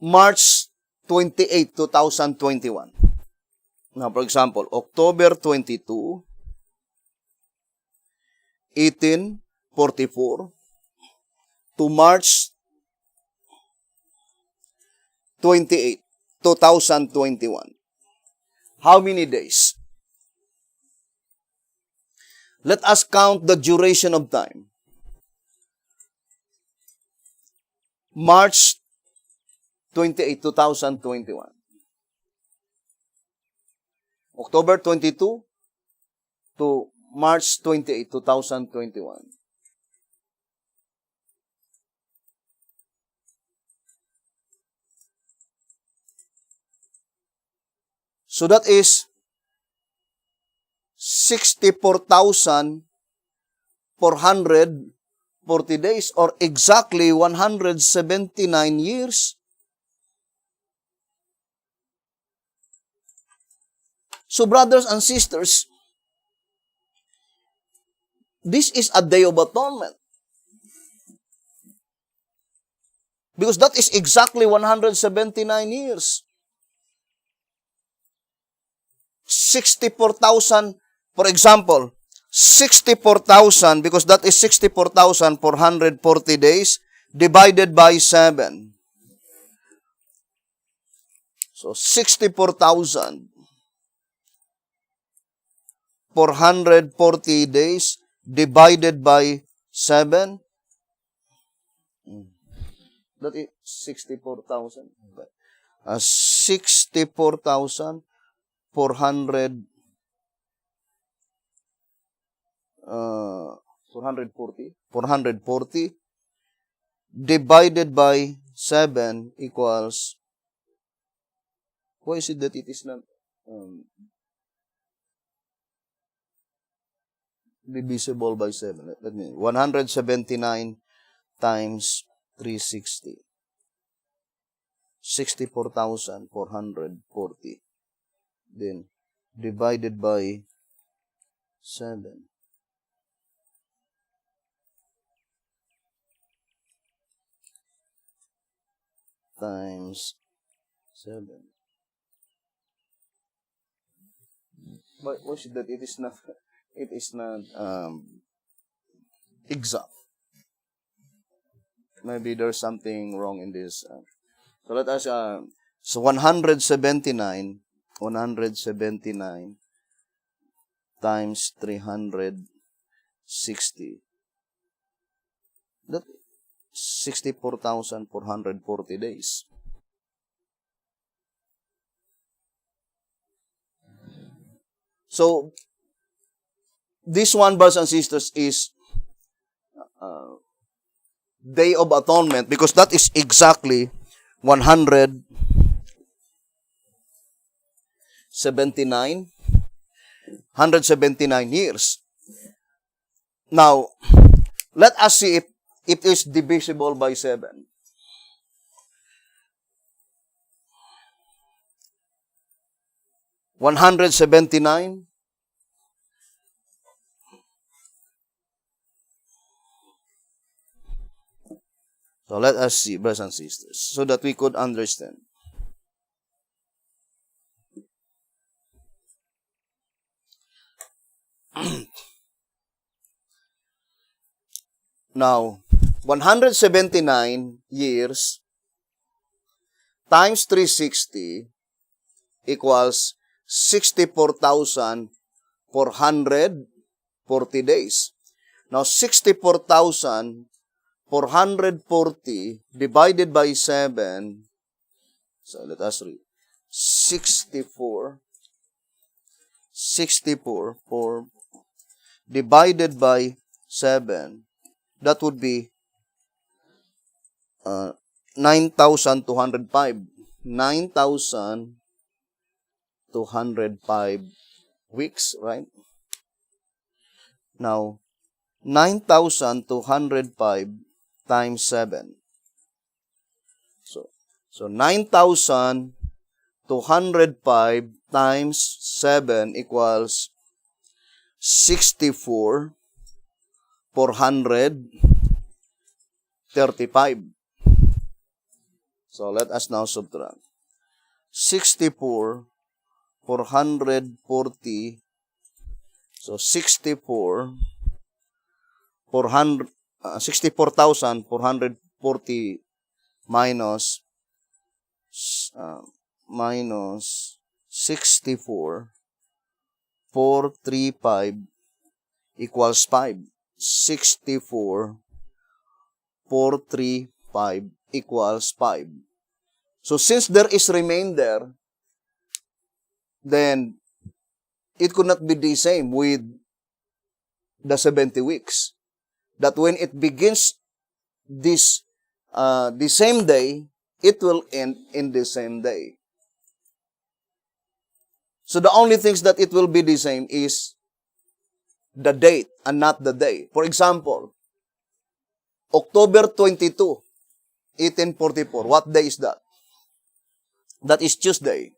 March 28, 2021. Now, for example, October 22, 1844 to March 28, 2021. How many days? Let us count the duration of time. March 28, 2021. October 22 to March 28, 2021. So that is 64,440 days, or exactly 179 years. So, brothers and sisters, this is a Day of Atonement. Because that is exactly 179 years. 64,000, for example, 64,000, because that is 64,440 days divided by 7. So, 64,440 days divided by 7. That is 64,000. 440 divided by 7 equals, why is it that it is not divisible by 7? Let me, 179 times 360. 64,440. Then, divided by 7. Times 7. But what's that? It is not exact. Maybe there's something wrong in this. So let us, so 179 times 360. That 64,440 days. So, this one, brothers and sisters, is Day of Atonement, because that is exactly 179 years. Now, let us see if it is divisible by 7. $179. So let us see, brothers and sisters, so that we could understand. Now, 179 years times 360 equals 64,440 days. Now, 64,440 divided by 7. So, let us read. 64, 4 divided by 7. That would be 9,205. 9,205 weeks, right? Now, 9,205 times 7. So 9,205 times 7 equals 64,435. So let us now subtract. 64,440. So 64,440 minus 64,435 equals 5. 64,435 equals 5. So since there is remainder, then it could not be the same with the 70 weeks. That when it begins this the same day, it will end in the same day. So the only things that it will be the same is the date and not the day. For example, October 22, 1844. What day is that? That is Tuesday.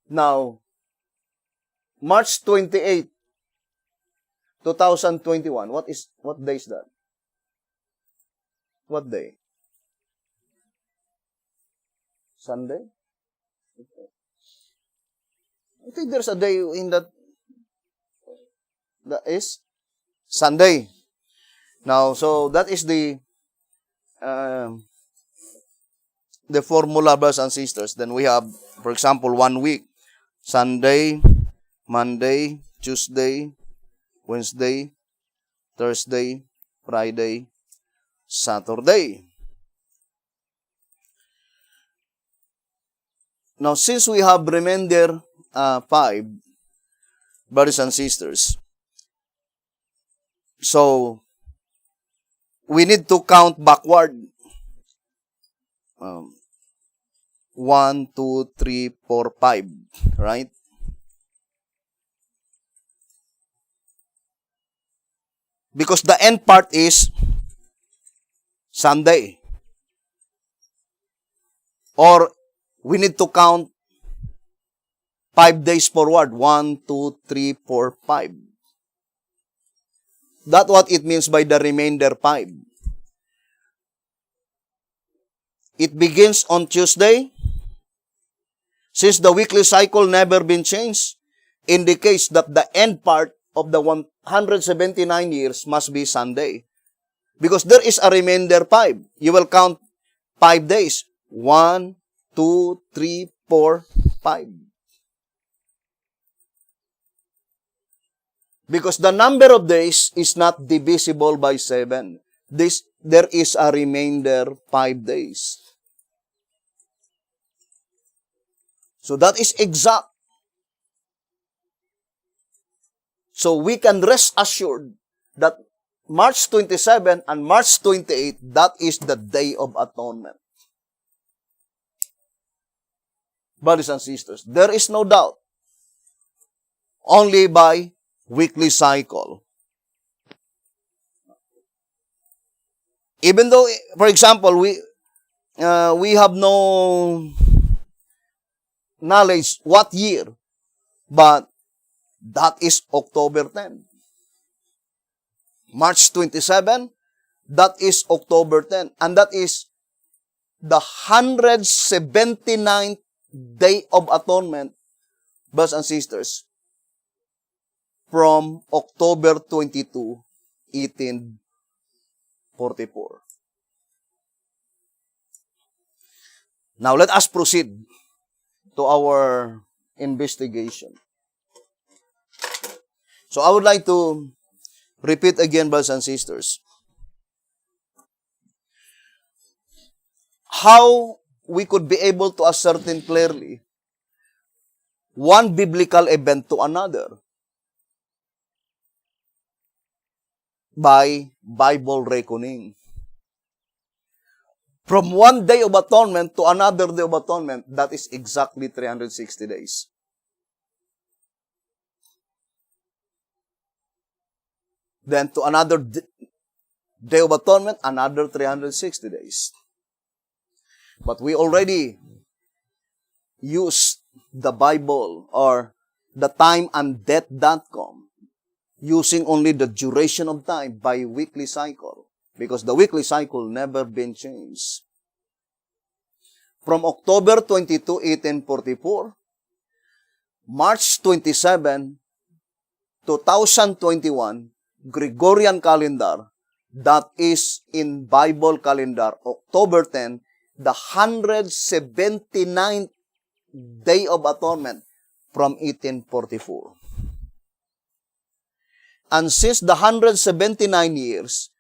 Now, March 28, 2021. What day is that? What day? Sunday? I think there's a day in that is Sunday. Now, so that is the formula, brothers and sisters. Then we have, for example, 1 week. Sunday, Monday, Tuesday, Wednesday, Thursday, Friday, Saturday. Now, since we have remainder 5, brothers and sisters, so we need to count backward. 1, 2, 3, 4, 5, right? Because the end part is Sunday. Or we need to count 5 days forward. 1, 2, 3, 4, 5. That's what it means by the remainder 5. It begins on Tuesday. Since the weekly cycle never been changed, indicates that the end part of the 179 years must be Sunday. Because there is a remainder 5. You will count 5 days. 1, 2, 3, 4, 5. Because the number of days is not divisible by 7. There is a remainder 5 days. So that is exact. So we can rest assured that March 27 and March 28, that is the Day of Atonement. Brothers and sisters, there is no doubt. Only by weekly cycle. Even though, for example, we have no knowledge what year, but that is October 10. March 27, that is October 10. And that is the 179th Day of Atonement, brothers and sisters, from October 22, 1844. Now, let us proceed to our investigation. So, I would like to repeat again, brothers and sisters, how we could be able to ascertain clearly one biblical event to another by Bible reckoning. From one Day of Atonement to another Day of Atonement, that is exactly 360 days. Then to another Day of Atonement, another 360 days. But we already used the Bible or the timeanddeath.com using only the duration of time by weekly cycle, because the weekly cycle never been changed. From October 22, 1844, March 27, 2021, Gregorian calendar, that is in Bible calendar, October 10, the 179th Day of Atonement from 1844. And since the 179 years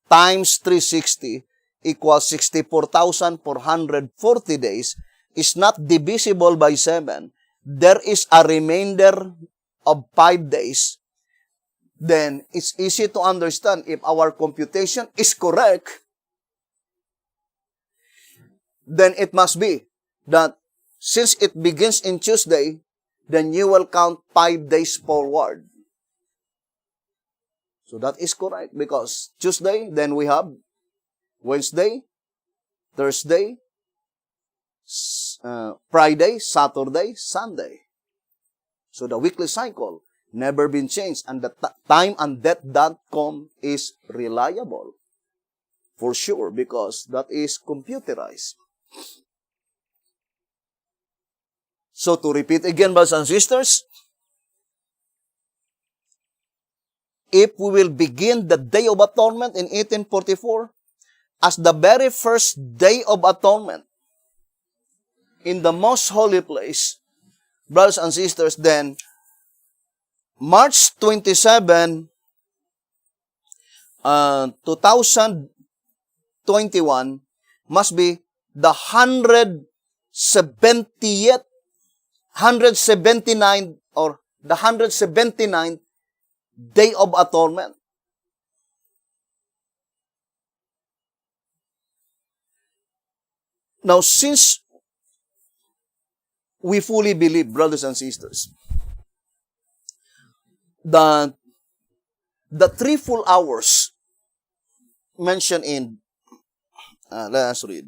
times 360 equals 64,440 days is not divisible by 7, there is a remainder of 5 days, then it's easy to understand if our computation is correct, then it must be that since it begins in Tuesday, then you will count 5 days forward. So that is correct because Tuesday, then we have Wednesday, Thursday, Friday, Saturday, Sunday. So the weekly cycle never been changed, and the timeanddeath.com is reliable for sure because that is computerized. So to repeat again, brothers and sisters, if we will begin the Day of Atonement in 1844 as the very first Day of Atonement in the most holy place, brothers and sisters, then March 27, 2021 must be the 179 or the 179th Day of Atonement. Now, since we fully believe, brothers and sisters, that the 3 full hours mentioned in, let us read.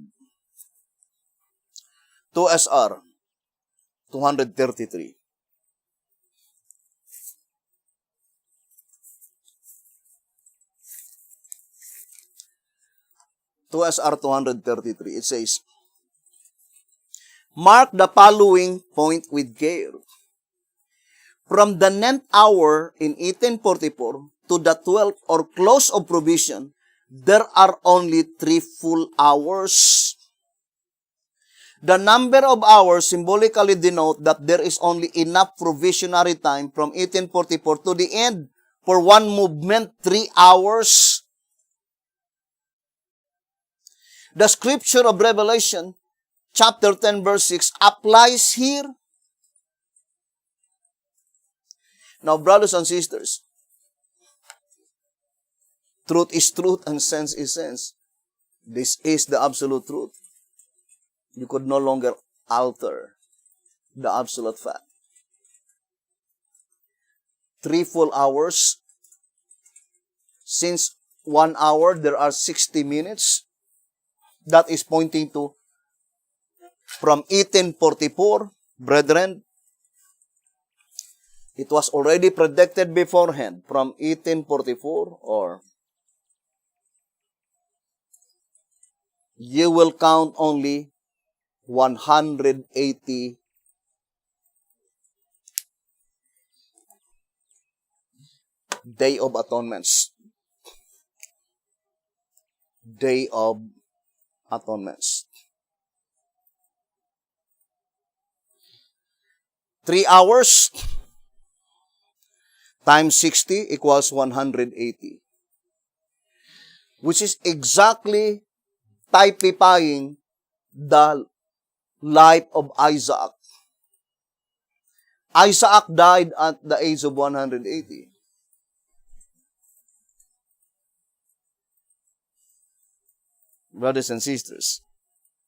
2SR 233. To SR 233, it says, mark the following point with care. From the 9th hour in 1844 to the 12th or close of provision, there are only 3 full hours. The number of hours symbolically denote that there is only enough provisionary time from 1844 to the end for one movement, 3 hours. The scripture of Revelation, chapter 10, verse 6, applies here. Now, brothers and sisters, truth is truth and sense is sense. This is the absolute truth. You could no longer alter the absolute fact. 3 full hours. Since 1 hour, there are 60 minutes. That is pointing to from 1844, brethren, it was already predicted beforehand from 1844, or you will count only 180 Day of Atonements. Day of Atonements. 3 hours times 60 equals 180. Which is exactly typifying the life of Isaac. Isaac died at the age of 180. Brothers and sisters,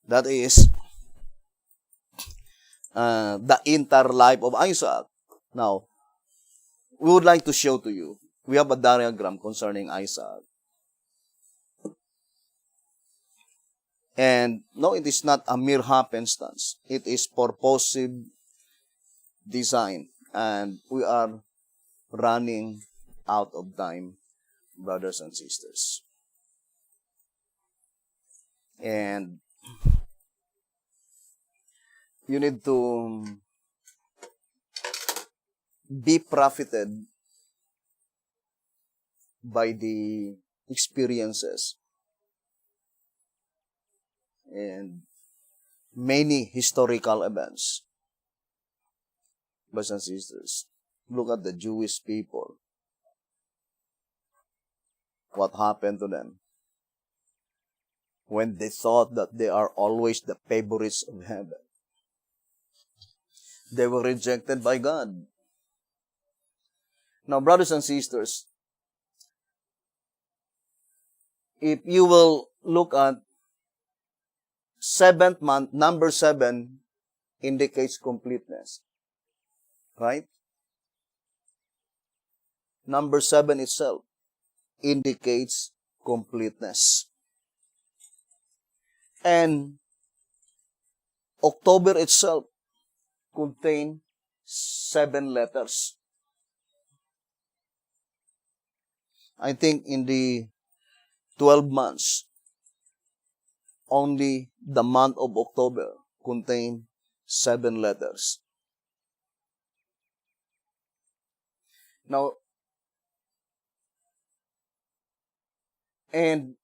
that is the entire life of Isaac. Now, we would like to show to you, we have a diagram concerning Isaac. And no, it is not a mere happenstance. It is purposive design. And we are running out of time, brothers and sisters. And you need to be profited by the experiences and many historical events. Brothers and sisters, look at the Jewish people. What happened to them? When they thought that they are always the favorites of heaven. They were rejected by God. Now, brothers and sisters, if you will look at 7th month, number 7 indicates completeness. Right? Number 7 itself indicates completeness. And October itself contains 7 letters. I think in the 12 months, only the month of October contains 7 letters. Now, and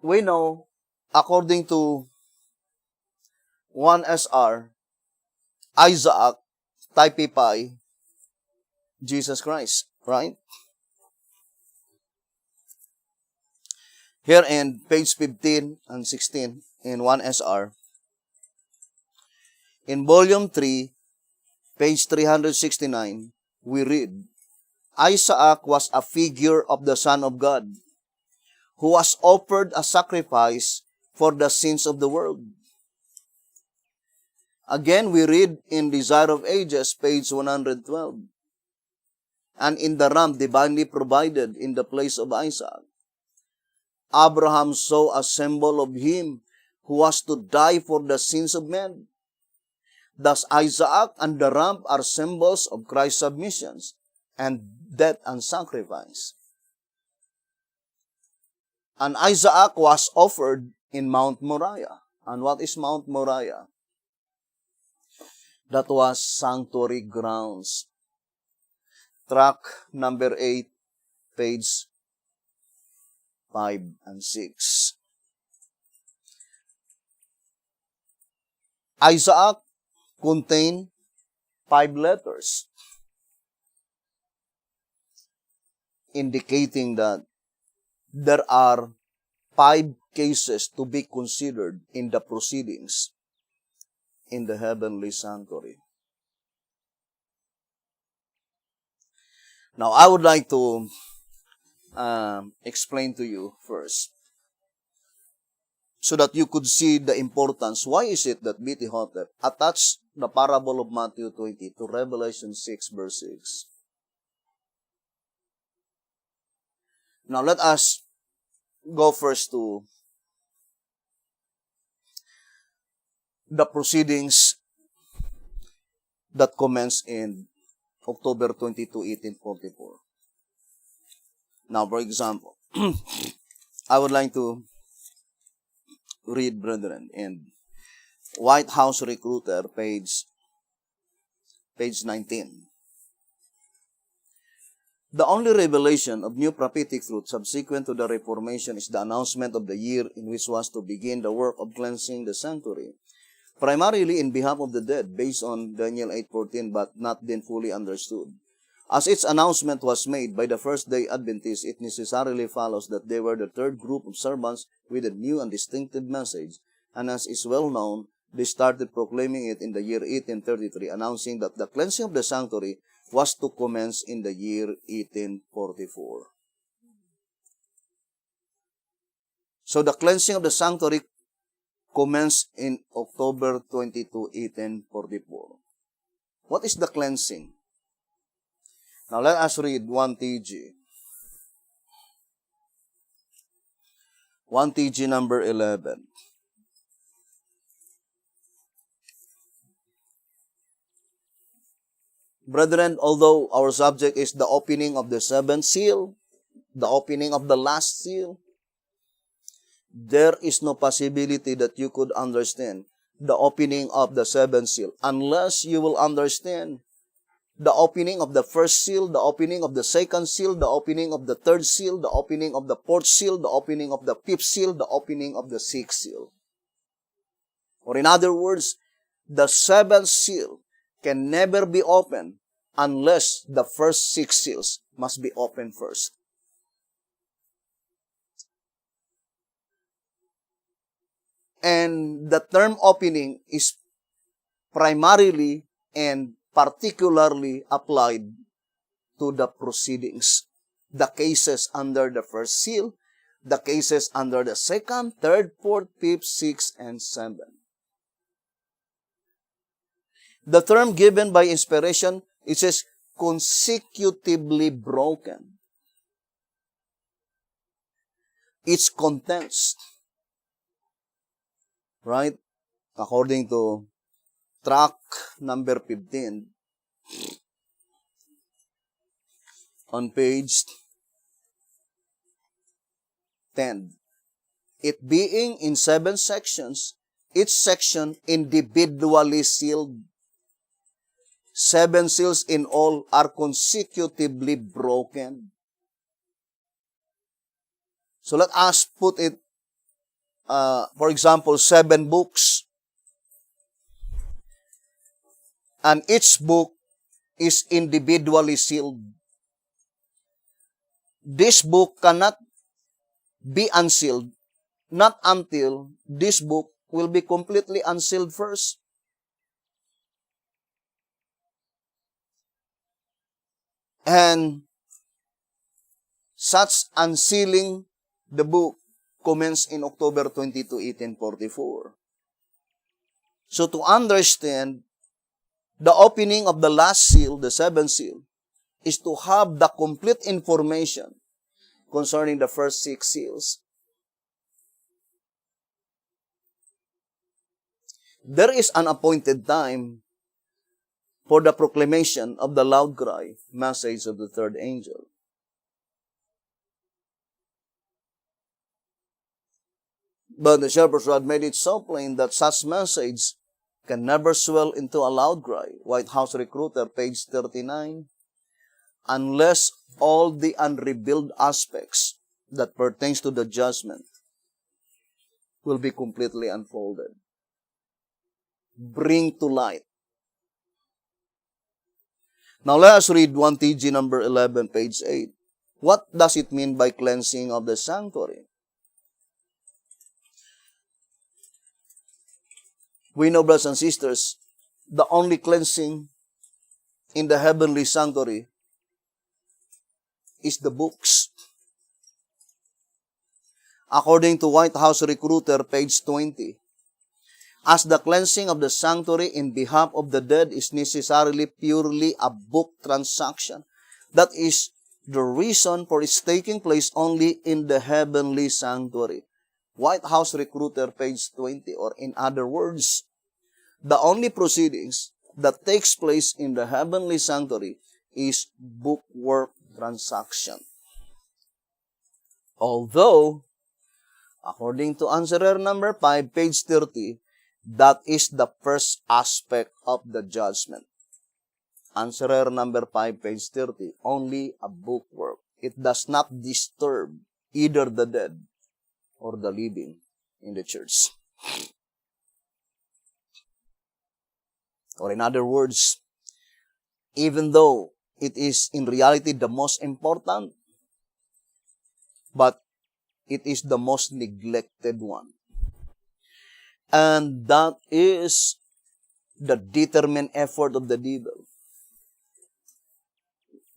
we know, according to 1SR, Isaac typify Jesus Christ, right? Here in page 15 and 16 in 1SR, in volume 3, page 369, we read, Isaac was a figure of the Son of God, who was offered a sacrifice for the sins of the world. Again, we read in Desire of Ages, page 112, and in the ram divinely provided in the place of Isaac. Abraham saw a symbol of him who was to die for the sins of men. Thus Isaac and the ram are symbols of Christ's submissions and death and sacrifice. And Isaac was offered in Mount Moriah. And what is Mount Moriah? That was sanctuary grounds. Track number 8, page 5 and 6. Isaac contained 5 letters, indicating that there are 5 cases to be considered in the proceedings in the heavenly sanctuary. Now, I would like to explain to you first, so that you could see the importance. Why is it that B.T. Hotep attached the parable of Matthew 20 to Revelation 6, verse 6? Now, let us go first to the proceedings that commenced in October 22, 1844. Now, for example, I would like to read, brethren, in White House Recruiter, page 19. The only revelation of new prophetic truth subsequent to the Reformation is the announcement of the year in which was to begin the work of cleansing the sanctuary, primarily in behalf of the dead, based on Daniel 8:14, but not then fully understood. As its announcement was made by the first-day Adventists, it necessarily follows that they were the third group of servants with a new and distinctive message, and as is well known, they started proclaiming it in the year 1833, announcing that the cleansing of the sanctuary was to commence in the year 1844. So the cleansing of the sanctuary commenced in October 22, 1844. What is the cleansing? Now let us read 1 TG. 1 TG number 11. Brethren, although our subject is the opening of the seventh seal, the opening of the last seal, there is no possibility that you could understand the opening of the seventh seal unless you will understand the opening of the first seal, the opening of the second seal, the opening of the third seal, the opening of the fourth seal, the opening of the fifth seal, the opening of the sixth seal. Or in other words, the seventh seal can never be opened unless the first 6 seals must be opened first. And the term opening is primarily and particularly applied to the proceedings, the cases under the first seal, the cases under the second, third, fourth, fifth, sixth, and seventh. The term given by inspiration, it says consecutively broken. Its contents, right? According to track number 15, on page 10. It being in 7 sections, each section individually sealed. 7 seals in all are consecutively broken. So let us put it, for example, 7 books. And each book is individually sealed. This book cannot be unsealed, not until this book will be completely unsealed first. And such unsealing the book commenced in October 22, 1844. So to understand the opening of the last seal, the 7th seal, is to have the complete information concerning the first 6 seals. There is an appointed time for the proclamation of the loud cry, message of the third angel. But the shepherd's rod made it so plain that such message can never swell into a loud cry. White House Recruiter, page 39. Unless all the unrevealed aspects that pertains to the judgment will be completely unfolded. Bring to light. Now let us read 1 TG number 11, page 8. What does it mean by cleansing of the sanctuary? We know, brothers and sisters, the only cleansing in the heavenly sanctuary is the books. According to White House Recruiter, page 20, as the cleansing of the sanctuary in behalf of the dead is necessarily purely a book transaction, that is the reason for its taking place only in the heavenly sanctuary. White House Recruiter, page 20, or in other words, the only proceedings that takes place in the heavenly sanctuary is bookwork transaction. Although, according to answerer number 5, page 30, that is the first aspect of the judgment. Answerer number 5, page 30, only a bookwork. It does not disturb either the dead or the living in the church. Or in other words, even though it is in reality the most important, but it is the most neglected one. And that is the determined effort of the devil.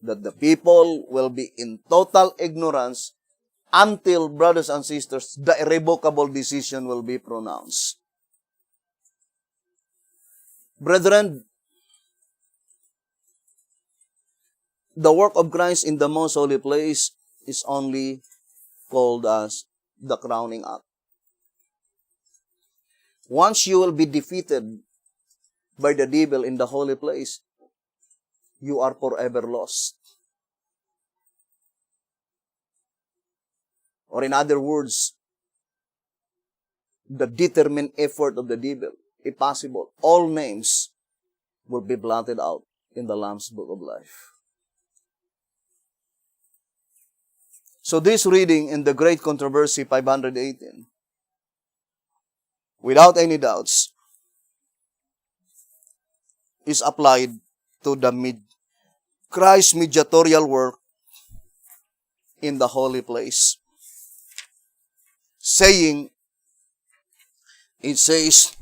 That the people will be in total ignorance until, brothers and sisters, the irrevocable decision will be pronounced. Brethren, the work of Christ in the most holy place is only called as the crowning act. Once you will be defeated by the devil in the holy place, you are forever lost. Or in other words, the determined effort of the devil, if possible, all names will be blotted out in the Lamb's Book of Life. So this reading in the Great Controversy 518, without any doubts, is applied to the Christ's mediatorial work in the holy place. It says,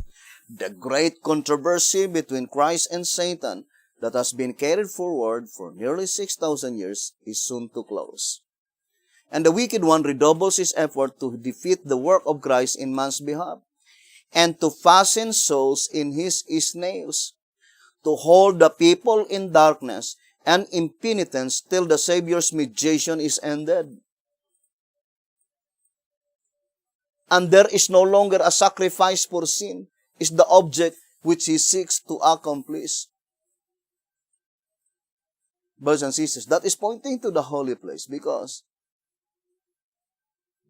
the great controversy between Christ and Satan that has been carried forward for nearly 6,000 years is soon to close. And the wicked one redoubles his effort to defeat the work of Christ in man's behalf, and to fasten souls in his snails, to hold the people in darkness and impenitence till the Savior's mediation is ended. And there is no longer a sacrifice for sin, is the object which he seeks to accomplish. Brothers and sisters, that is pointing to the holy place, because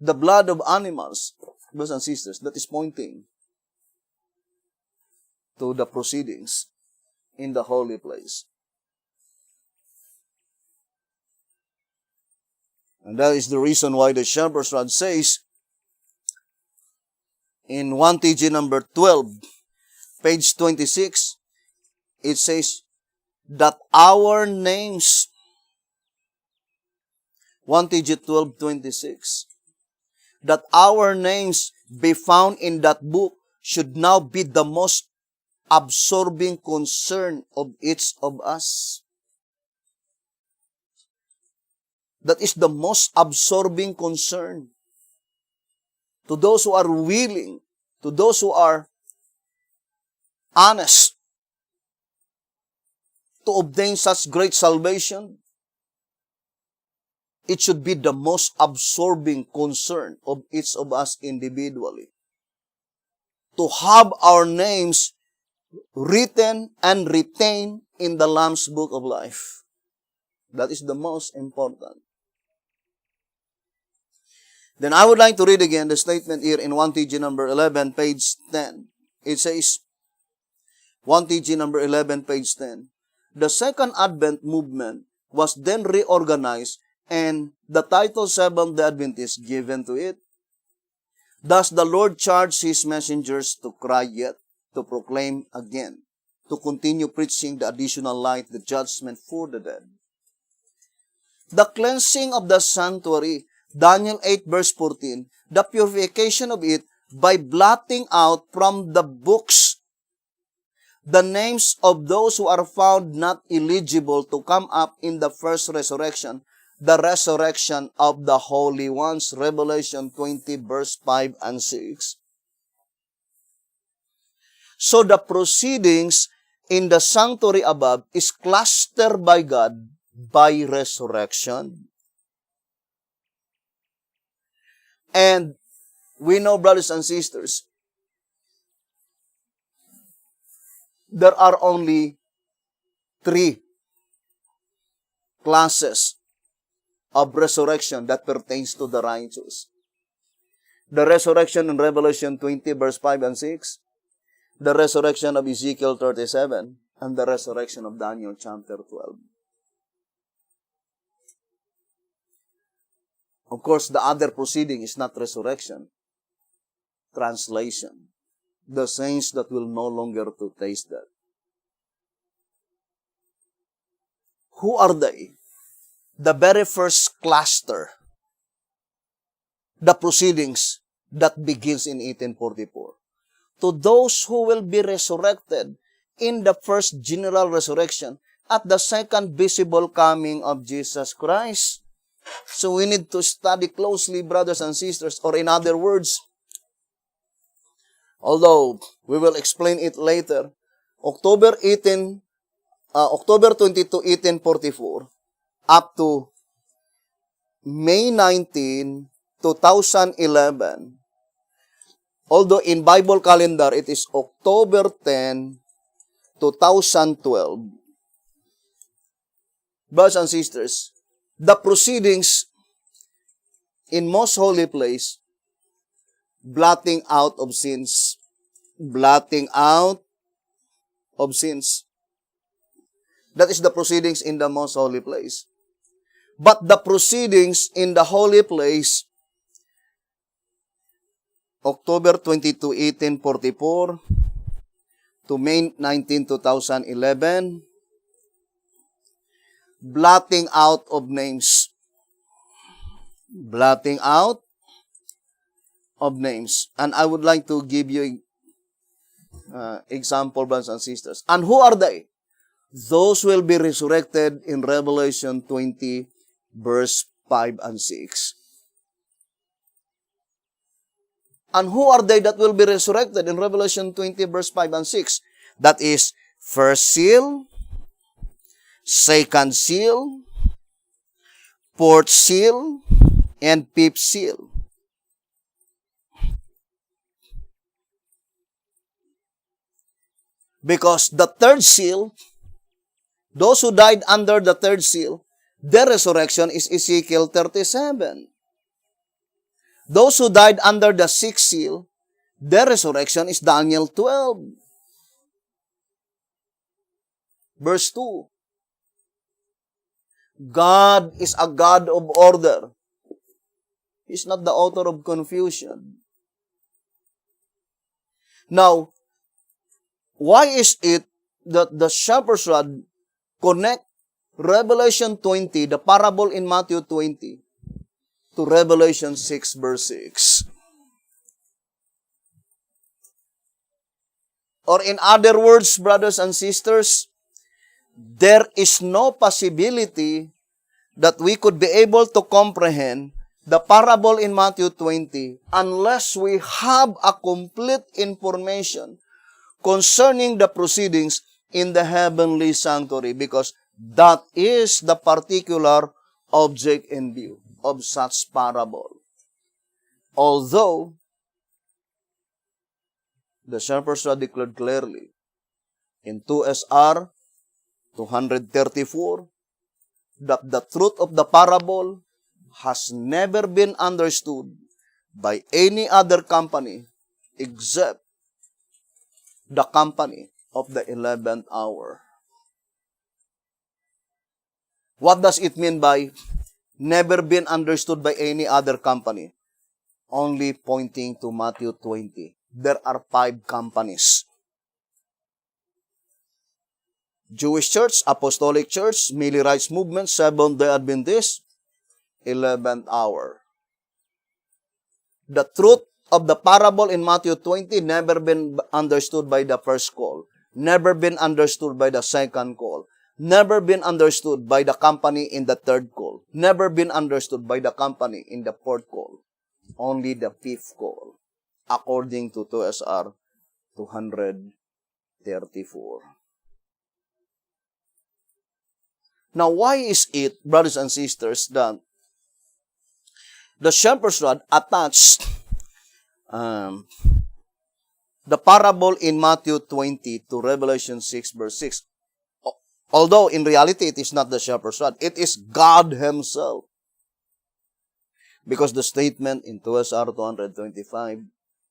the blood of animals, brothers and sisters, that is pointing to the proceedings in the holy place. And that is the reason why the shepherd's rod says in 1 TG number 12, page 26, it says that our names, 1 TG 12:26, that our names be found in that book should now be the most absorbing concern of each of us. That is the most absorbing concern. To those who are willing, to those who are honest to obtain such great salvation, it should be the most absorbing concern of each of us individually. To have our names written and retained in the Lamb's Book of Life. That is the most important. Then I would like to read again the statement here in 1TG number 11, page 10. It says, 1TG number 11, page 10. The Second Advent movement was then reorganized and the title Seventh-day Adventist given to it. Thus the Lord charged His messengers to cry yet, to proclaim again, to continue preaching the additional light, the judgment for the dead. The cleansing of the sanctuary, Daniel 8 verse 14, the purification of it by blotting out from the books the names of those who are found not eligible to come up in the first resurrection, the resurrection of the holy ones, Revelation 20 verse 5 and 6. So the proceedings in the sanctuary above is clustered by God by resurrection. And we know, brothers and sisters, there are only 3 classes of resurrection that pertains to the righteous. The resurrection in Revelation 20 verse 5 and 6, the resurrection of Ezekiel 37, and the resurrection of Daniel chapter 12. Of course, the other proceeding is not resurrection. Translation. The saints that will no longer to taste that. Who are they? The very first cluster. The proceedings that begins in 1844. To those who will be resurrected in the first general resurrection at the second visible coming of Jesus Christ. So we need to study closely, brothers and sisters, or in other words, although we will explain it later, October 22, 1844, up to May 19, 2011, although in Bible calendar it is October 10, 2012. Brothers and sisters, the proceedings in most holy place, blotting out of sins. Blotting out of sins. That is the proceedings in the most holy place. But the proceedings in the holy place, October 22, 1844 to May 19, 2011, blotting out of names. Blotting out of names. And I would like to give you example, brothers and sisters. And who are they? Those will be resurrected in Revelation 20, verse 5 and 6. And who are they that will be resurrected in Revelation 20, verse 5 and 6? That is, first seal, second seal, fourth seal, and fifth seal. Because the third seal, those who died under the third seal, their resurrection is Ezekiel 37. Those who died under the sixth seal, their resurrection is Daniel 12. Verse 2. God is a God of order. He's not the author of confusion. Now, why is it that the shepherd's rod connect Revelation 20, the parable in Matthew 20, to Revelation 6, verse 6? Or in other words, brothers and sisters, there is no possibility that we could be able to comprehend the parable in Matthew 20 unless we have a complete information concerning the proceedings in the heavenly sanctuary, because that is the particular object in view of such parable. Although the shepherd's rod declared clearly in 2 SR 234, that the truth of the parable has never been understood by any other company except the company of the 11th hour. What does it mean by never been understood by any other company? Only pointing to Matthew 20. There are 5 companies. Jewish Church, Apostolic Church, Millerites Movement, Seventh-day Adventist, 11th hour. The truth of the parable in Matthew 20 never been understood by the first call, never been understood by the second call, never been understood by the company in the third call, never been understood by the company in the fourth call, only the fifth call, according to 2SR 234. Now, why is it, brothers and sisters, that the shepherd's rod attached the parable in Matthew 20 to Revelation 6 verse 6? Although in reality it is not the shepherd's rod, it is God Himself. Because the statement in 2SR 225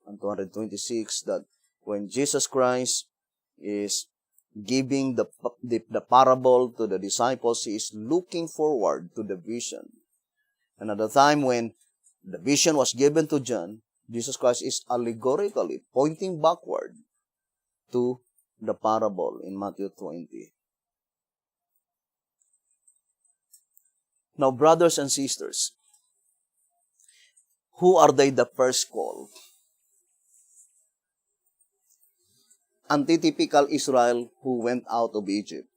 and 226 that when Jesus Christ is giving the parable to the disciples, He is looking forward to the vision. And at the time when the vision was given to John, Jesus Christ is allegorically pointing backward to the parable in Matthew 20. Now, brothers and sisters, who are they the first call? Antitypical Israel who went out of Egypt.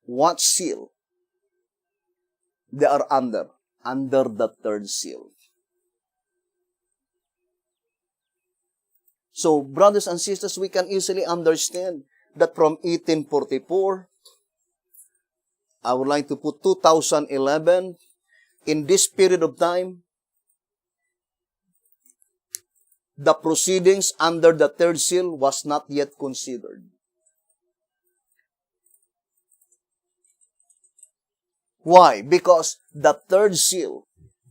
What seal they are under? Under the third seal. So, brothers and sisters, we can easily understand that from 1844, I would like to put 2011, in this period of time, the proceedings under the third seal was not yet considered. Why? Because the third seal,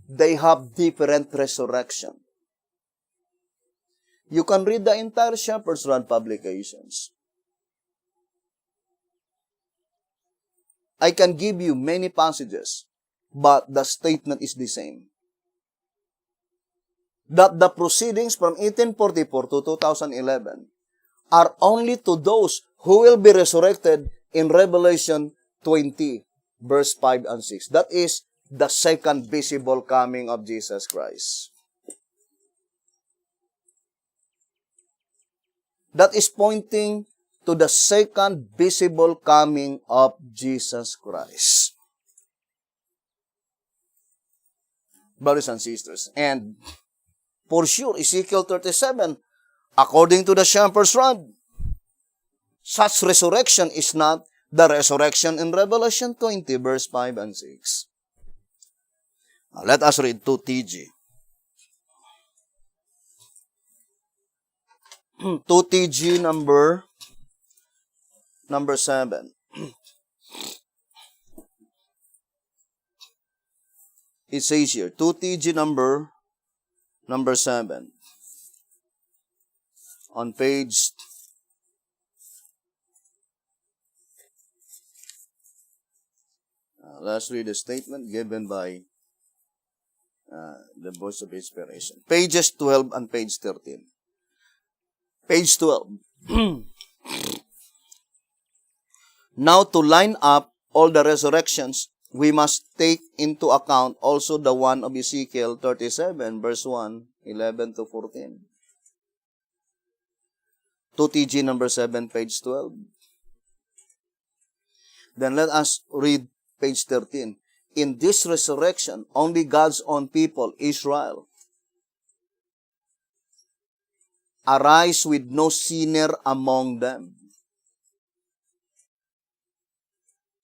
they have different resurrection. You can read the entire Shepherd's Rod publications. I can give you many passages, but the statement is the same. That the proceedings from 1844 to 2011 are only to those who will be resurrected in Revelation 20, verse 5 and 6. That is the second visible coming of Jesus Christ. That is pointing to the second visible coming of Jesus Christ. Brothers and sisters, and for sure, Ezekiel 37, according to the shepherd's rod, such resurrection is not the resurrection in Revelation 20, verse 5 and 6. Now, let us read 2TG. 2TG number 7. It says here, 2TG number 7. On page 2. Let's read the statement given by the Voice of Inspiration. Pages 12 and page 13. Page 12. Now, to line up all the resurrections, we must take into account also the one of Ezekiel 37, verse 1, 11 to 14. 2TG number 7, page 12. Then let us read page 13. In this resurrection, only God's own people, Israel, arise with no sinner among them.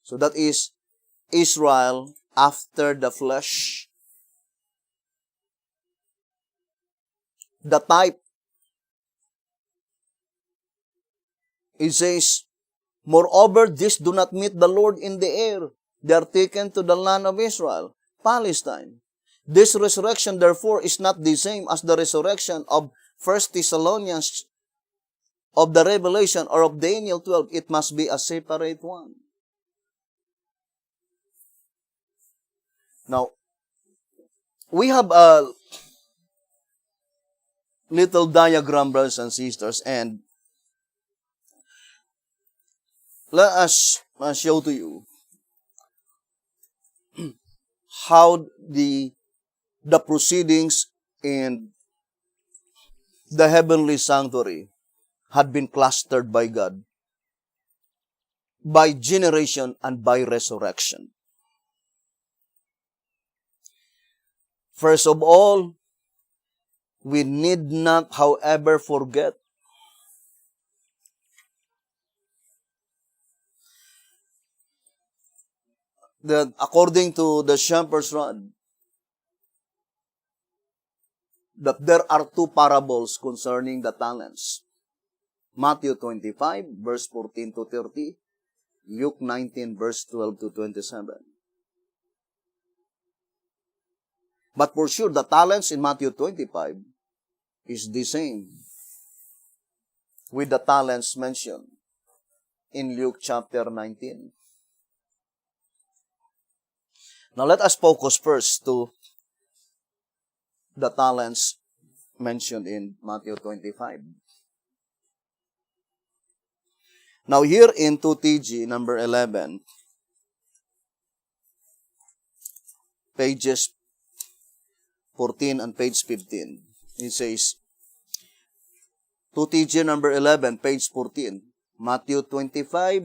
So that is Israel after the flesh. The type, it says, Moreover, these do not meet the Lord in the air. They are taken to the land of Israel, Palestine. This resurrection, therefore, is not the same as the resurrection of 1 Thessalonians, of the Revelation, or of Daniel 12. It must be a separate one. Now, we have a little diagram, brothers and sisters, and let us show to you how the proceedings in the heavenly sanctuary had been clustered by God, by generation and by resurrection. First of all, we need not, however, forget that according to the Shepherd's Rod, that there are two parables concerning the talents. Matthew 25, verse 14 to 30, Luke 19, verse 12 to 27. But for sure, the talents in Matthew 25 is the same with the talents mentioned in Luke chapter 19. Now let us focus first to the talents mentioned in Matthew 25. Now here in 2TG number 11, pages 14 and page 15, it says, 2TG number 11, page 14, Matthew 25,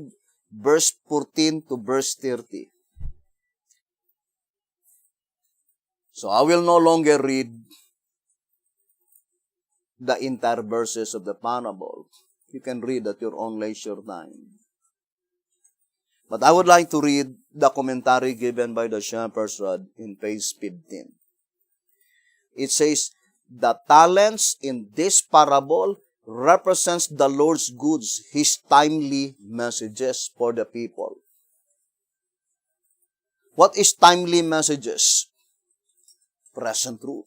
verse 14 to verse 30. So I will no longer read the entire verses of the parable. You can read at your own leisure time. But I would like to read the commentary given by the Shepherd's Rod in page 15. It says, the talents in this parable represents the Lord's goods, His timely messages for the people. What is timely messages? Present truth.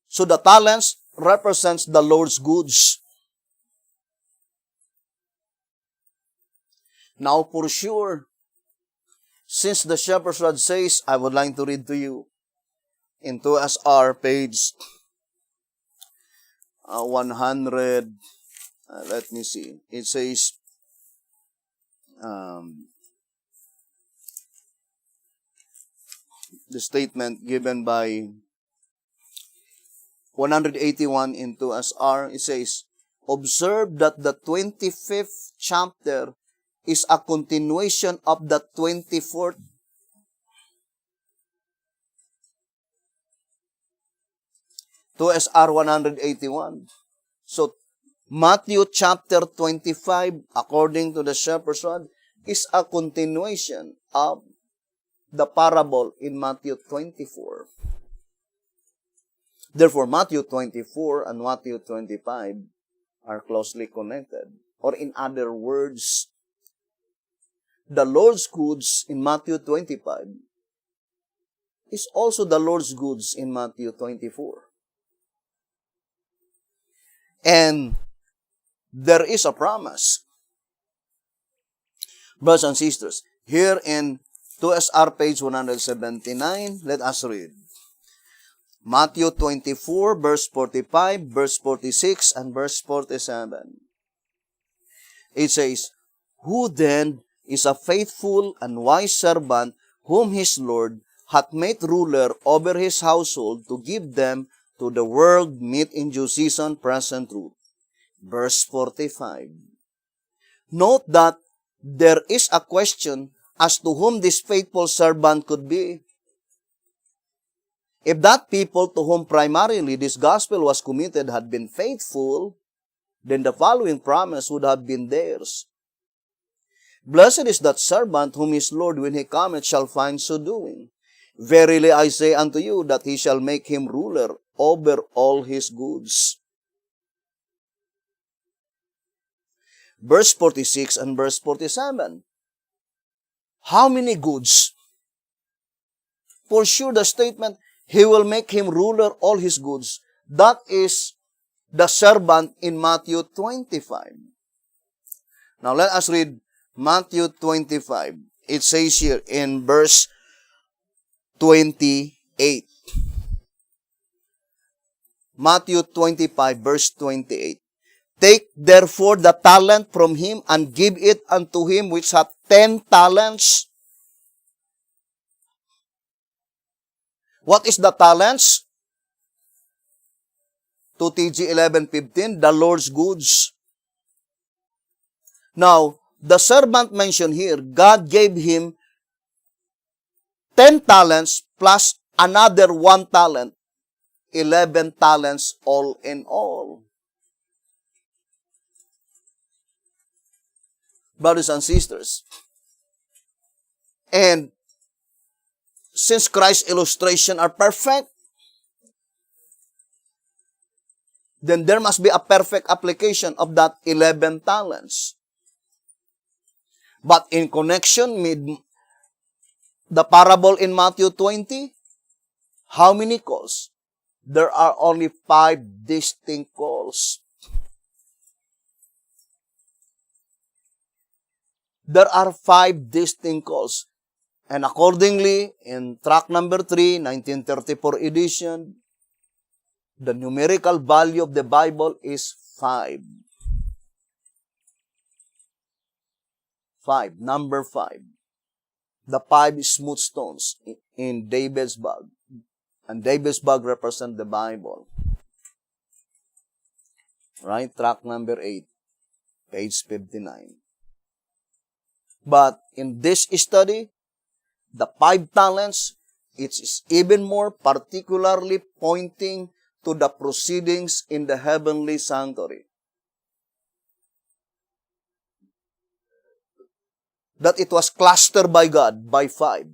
So the talents represents the Lord's goods. Now for sure, since the Shepherd's Rod says, I would like to read to you in 2SR page 100, let me see, it says, the statement given by 181 in 2SR, it says, observe that the 25th chapter is a continuation of the 24th. To SR 181. So, Matthew chapter 25, according to the Shepherd's Rod, is a continuation of the parable in Matthew 24. Therefore, Matthew 24 and Matthew 25 are closely connected. Or in other words, the Lord's goods in Matthew 25 is also the Lord's goods in Matthew 24. And there is a promise. Brothers and sisters, here in 2SR page 179, let us read. Matthew 24, verse 45, verse 46, and verse 47. It says, who then is a faithful and wise servant whom his Lord hath made ruler over his household to give them to the world meet in due season, present truth. Verse 45. Note that there is a question as to whom this faithful servant could be. If that people to whom primarily this gospel was committed had been faithful, then the following promise would have been theirs. Blessed is that servant whom his Lord when he cometh shall find so doing. Verily I say unto you that he shall make him ruler over all his goods. verse 46 and verse 47. How many goods? For sure, the statement, He will make him ruler all his goods. That is the servant in Matthew 25. Now let us read Matthew 25. It says here in verse 28. Matthew 25, verse 28. Take therefore the talent from him, and give it unto him which hath 10 talents. What is the talents? 2 TG 11:15, the Lord's goods. Now, the servant mentioned here, God gave him 10 talents plus another 1 talent, 11 talents all in all. Brothers and sisters, and since Christ's illustration are perfect, then there must be a perfect application of that 11 talents. But in connection with the parable in Matthew 20, how many calls? There are only 5 distinct calls. There are 5 distinct calls. And accordingly, in tract number 3, 1934 edition, the numerical value of the Bible is 5. 5, number 5. The 5 smooth stones in David's bag. And David's bag represents the Bible. Right? Tract number 8, page 59. But in this study, the 5 talents, it is even more particularly pointing to the proceedings in the heavenly sanctuary. That it was clustered by God by 5.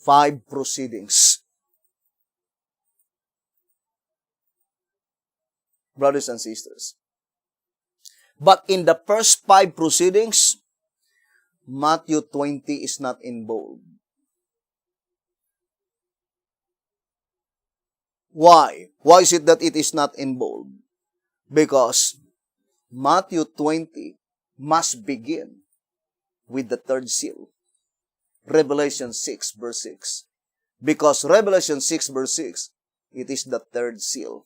5 proceedings. Brothers and sisters. But in the first 5 proceedings, Matthew 20 is not in bold. Why? Why is it that it is not in bold? Because Matthew 20 must begin with the 3rd seal. Revelation 6, verse 6. Because Revelation 6, verse 6, it is the 3rd seal.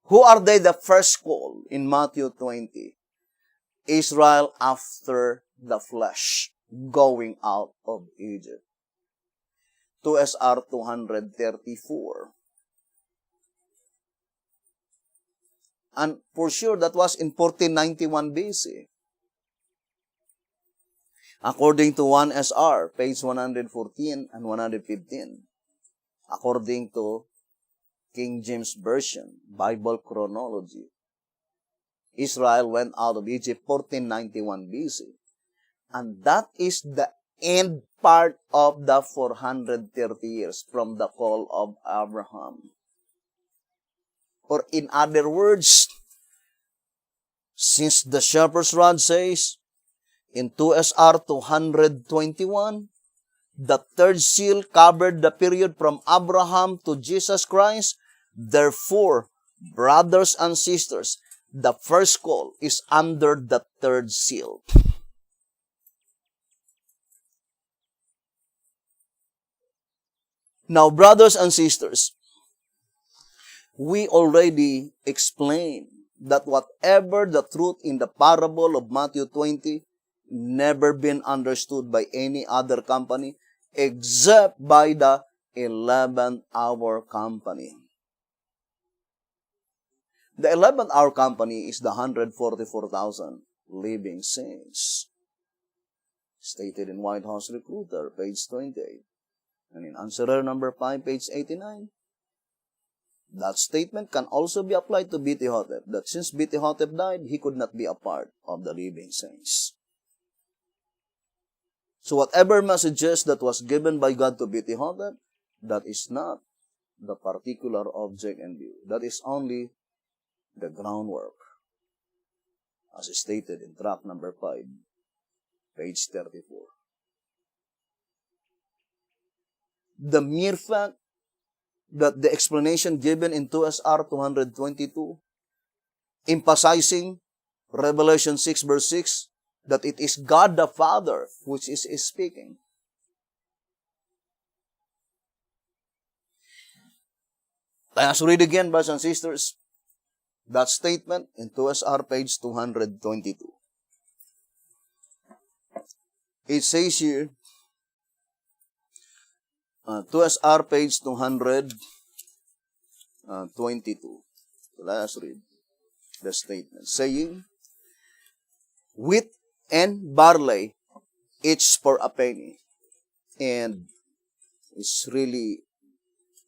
Who are they the first call in Matthew 20? Israel after the flesh, going out of Egypt. 2SR 234. And for sure, that was in 1491 BC. According to 1SR, page 114 and 115. According to King James Version, Bible chronology, Israel went out of Egypt 1491 BC. And that is the end part of the 430 years from the call of Abraham. Or in other words, since the shepherd's rod says in 2SR 221, the 3rd seal covered the period from Abraham to Jesus Christ. Therefore, brothers and sisters, the first call is under the 3rd seal. Now, brothers and sisters, we already explained that whatever the truth in the parable of Matthew 20 never been understood by any other company except by the 11th hour company. The 11th hour company is the 144,000 living saints. Stated in White House Recruiter, page 28. And in answerer number 5, page 89. That statement can also be applied to B.T. Hotep, that since B.T. Hotep died, he could not be a part of the living saints. So whatever messages that was given by God to B.T. Hotep, that is not the particular object and view. That is only the groundwork, as stated in track number 5, page 34. The mere fact that the explanation given in 2SR 222, emphasizing Revelation 6 verse 6, that it is God the Father which is speaking. Let us read again, brothers and sisters, that statement in 2SR page 222. It says here, 2SR page 222. So let us read the statement, saying, wheat and barley, each for a penny. And it's really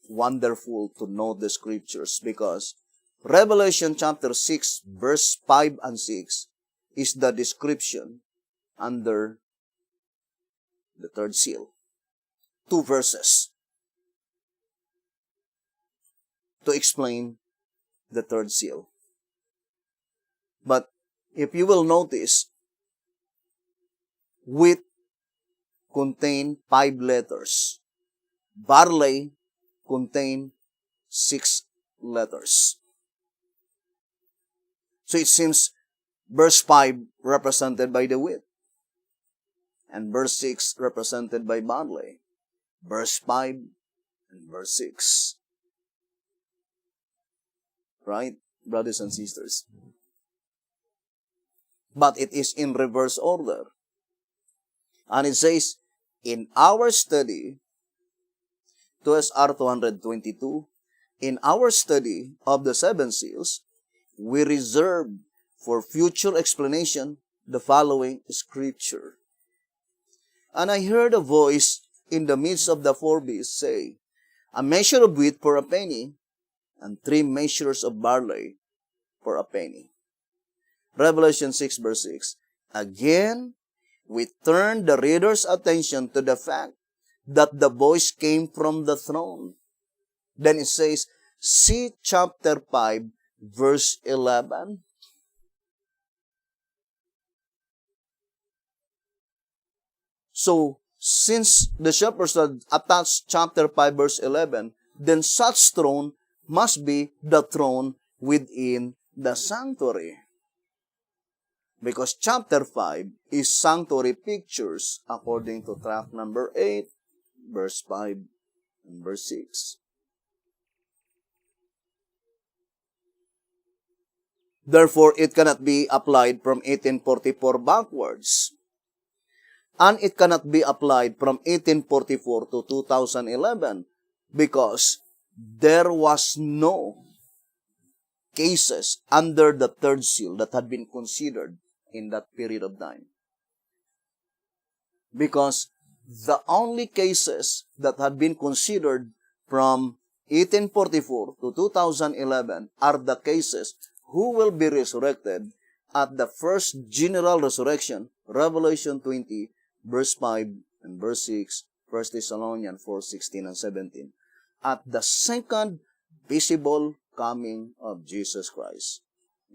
wonderful to know the scriptures, because Revelation chapter 6, verse 5 and 6 is the description under the third seal. 2 verses to explain the third seal. But if you will notice, wheat contain 5 letters. Barley contain 6 letters. So it seems verse 5 represented by the wheat, and verse 6 represented by barley. Verse 5 and verse 6. Right, brothers and sisters? But it is in reverse order. And it says, in our study, 2SR 222, in our study of the 7 seals, we reserve for future explanation the following scripture. And I heard a voice in the midst of the 4 beasts say, a measure of wheat for a penny, and 3 measures of barley for a penny. Revelation 6 verse 6. Again, we turn the reader's attention to the fact that the voice came from the throne. Then it says, see chapter 5, verse 11. So, since the shepherds had attached chapter 5, verse 11, then such throne must be the throne within the sanctuary. Because chapter 5 is sanctuary pictures according to tract number 8, verse 5 and verse 6. Therefore, it cannot be applied from 1844 backwards. And it cannot be applied from 1844 to 2011 because there was no cases under the third seal that had been considered in that period of time. Because the only cases that had been considered from 1844 to 2011 are the cases who will be resurrected at the first general resurrection, Revelation 20, verse 5 and verse 6, 1 Thessalonians 4, 16 and 17, at the second visible coming of Jesus Christ.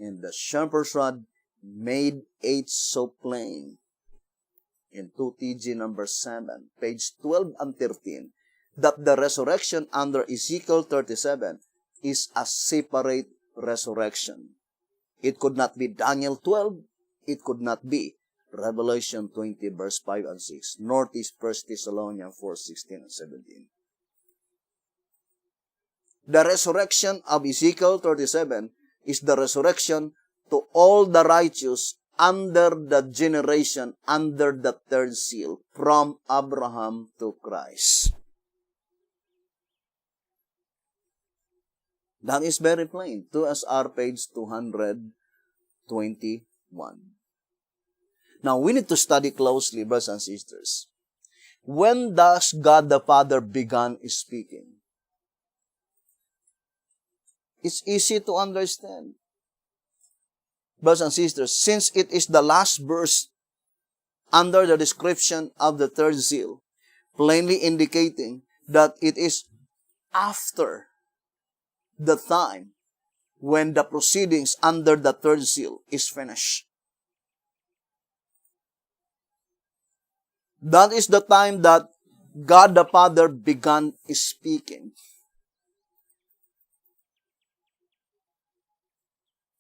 And the shepherd's rod made it so plain in 2TG number 7, page 12 and 13, that the resurrection under Ezekiel 37 is a separate resurrection. It could not be Daniel 12, it could not be Revelation 20, verse 5 and 6, nor is 1 Thessalonians 4, 16 and 17. The resurrection of Ezekiel 37 is the resurrection to all the righteous under the generation, under the third seal, from Abraham to Christ. That is very plain. 2SR page 221. Now, we need to study closely, brothers and sisters. When does God the Father begin speaking? It's easy to understand. Brothers and sisters, since it is the last verse under the description of the third seal, plainly indicating that it is after the time when the proceedings under the third seal is finished. That is the time that God the Father began speaking.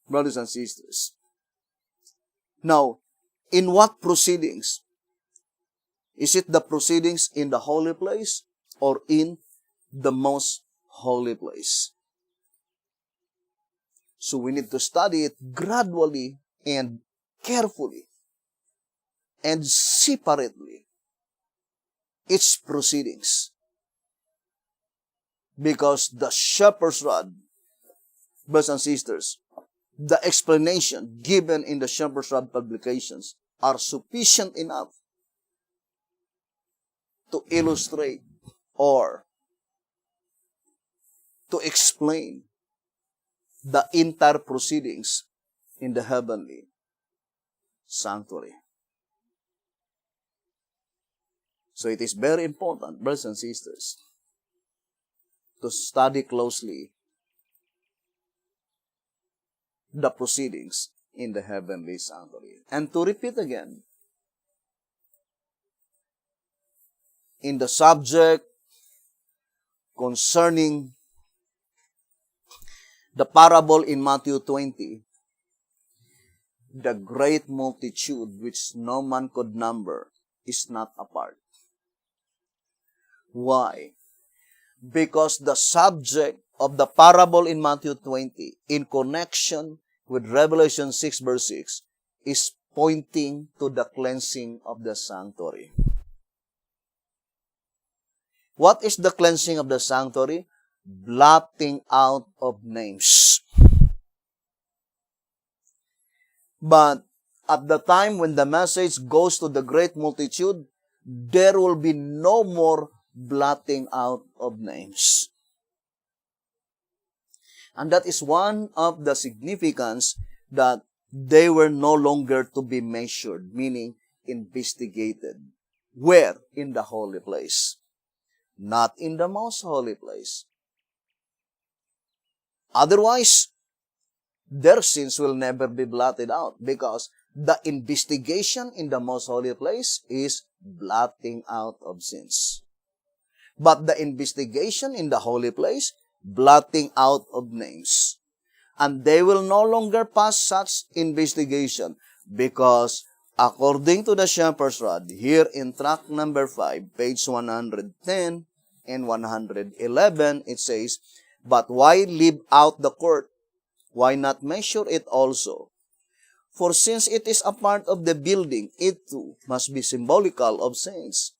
Brothers and sisters. Now, in what proceedings? Is it the proceedings in the holy place or in the most holy place? So we need to study it gradually and carefully and separately, its proceedings. Because the shepherd's rod, brothers and sisters, the explanation given in the shepherd's rod publications are sufficient enough to illustrate or to explain the entire proceedings in the heavenly sanctuary. So it is very important, brothers and sisters, to study closely the proceedings in the heavenly sanctuary. And to repeat again, in the subject concerning the parable in Matthew 20, the great multitude which no man could number is not a part. Why? Because the subject of the parable in Matthew 20 in connection with Revelation 6 verse 6 is pointing to the cleansing of the sanctuary. What is the cleansing of the sanctuary? Blotting out of names. But at the time when the message goes to the great multitude, there will be no more blotting out of names. And that is one of the significance that they were no longer to be measured, meaning investigated. Where? In the holy place. Not in the most holy place. Otherwise, their sins will never be blotted out because the investigation in the most holy place is blotting out of sins. But the investigation in the holy place, blotting out of names. And they will no longer pass such investigation because according to the shepherd's rod, here in tract number 5, page 110 and 111, it says, "But why leave out the court? Why not measure it also? For since it is a part of the building, it too must be symbolical of saints."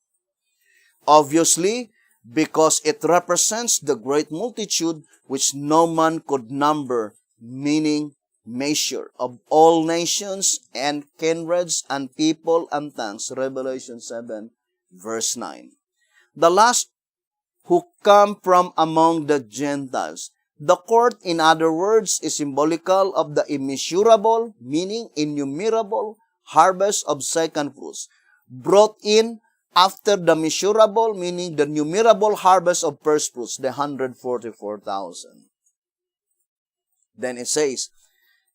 Obviously, because it represents the great multitude which no man could number, meaning measure, of all nations and kindreds and people and tongues. Revelation 7 verse 9. The last who come from among the Gentiles. The court, in other words, is symbolical of the immeasurable, meaning innumerable, harvest of second fruits, brought in after the measurable, meaning the numerable harvest of first fruits, the 144,000. Then it says,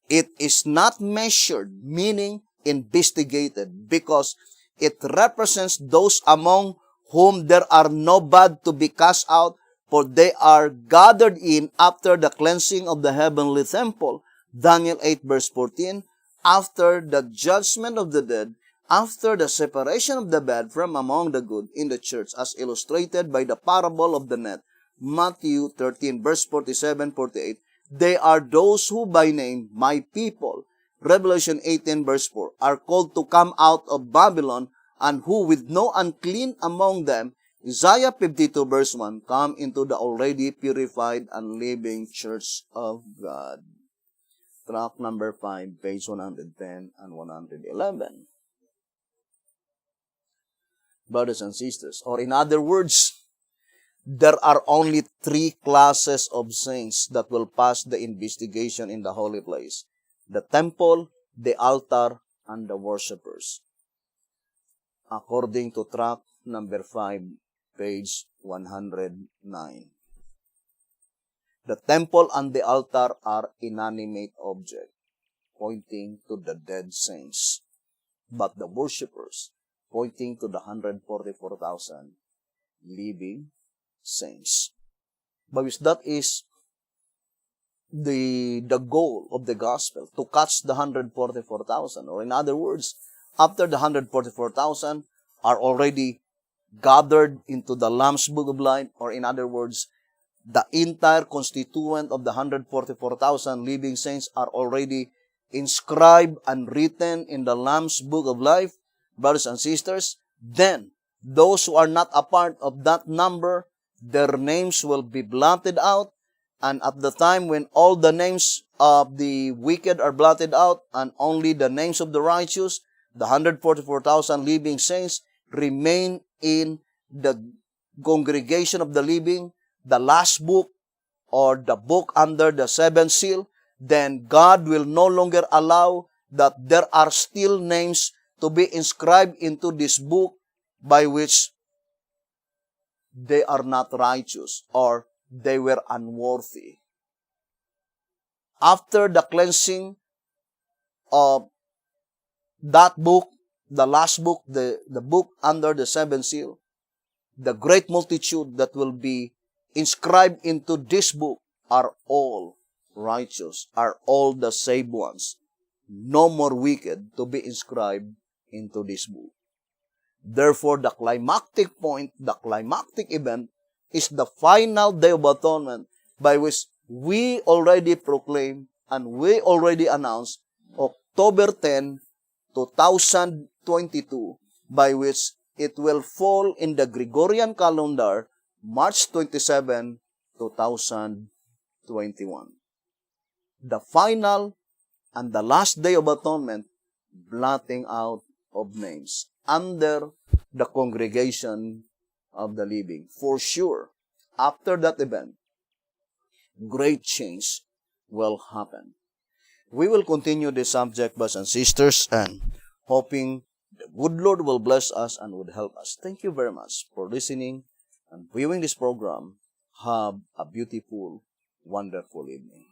it is not measured, meaning investigated, because it represents those among whom there are no bad to be cast out, for they are gathered in after the cleansing of the heavenly temple. Daniel 8 verse 14, after the judgment of the dead, after the separation of the bad from among the good in the church, as illustrated by the parable of the net. Matthew 13 verse 47-48, they are those who by name, my people, Revelation 18 verse 4, are called to come out of Babylon, and who with no unclean among them, Isaiah 52 verse 1, come into the already purified and living church of God. Tract number 5, page 110 and 111. Brothers and sisters, or in other words, there are only 3 classes of saints that will pass the investigation in the holy place: the temple, the altar, and the worshippers. According to tract number 5, page 109. The temple and the altar are inanimate objects, pointing to the dead saints. But the worshippers, pointing to the 144,000 living saints. But that is the goal of the gospel, to catch the 144,000. Or in other words, after the 144,000 are already gathered into the Lamb's Book of Life, or in other words, the entire constituent of the 144,000 living saints are already inscribed and written in the Lamb's Book of Life, brothers and sisters, then those who are not a part of that number, their names will be blotted out, and at the time when all the names of the wicked are blotted out and only the names of the righteous, the 144,000 living saints remain in the congregation of the living, the last book, or the book under the seventh seal, then God will no longer allow that there are still names to be inscribed into this book by which they are not righteous or they were unworthy. After the cleansing of that book, the last book, the book under the seventh seal, the great multitude that will be inscribed into this book are all righteous, are all the saved ones. No more wicked to be inscribed into this book. Therefore, the climactic point, the climactic event, is the final Day of Atonement by which we already proclaim and we already announce October 10, 2022, by which it will fall in the Gregorian calendar March 27, 2021. The final and the last Day of Atonement, blotting out of names under the congregation of the living. For sure, after that event, great change will happen. We will continue this subject, brothers and sisters, and hoping the good Lord will bless us and would help us. Thank you very much for listening and viewing this program. Have a beautiful, wonderful evening.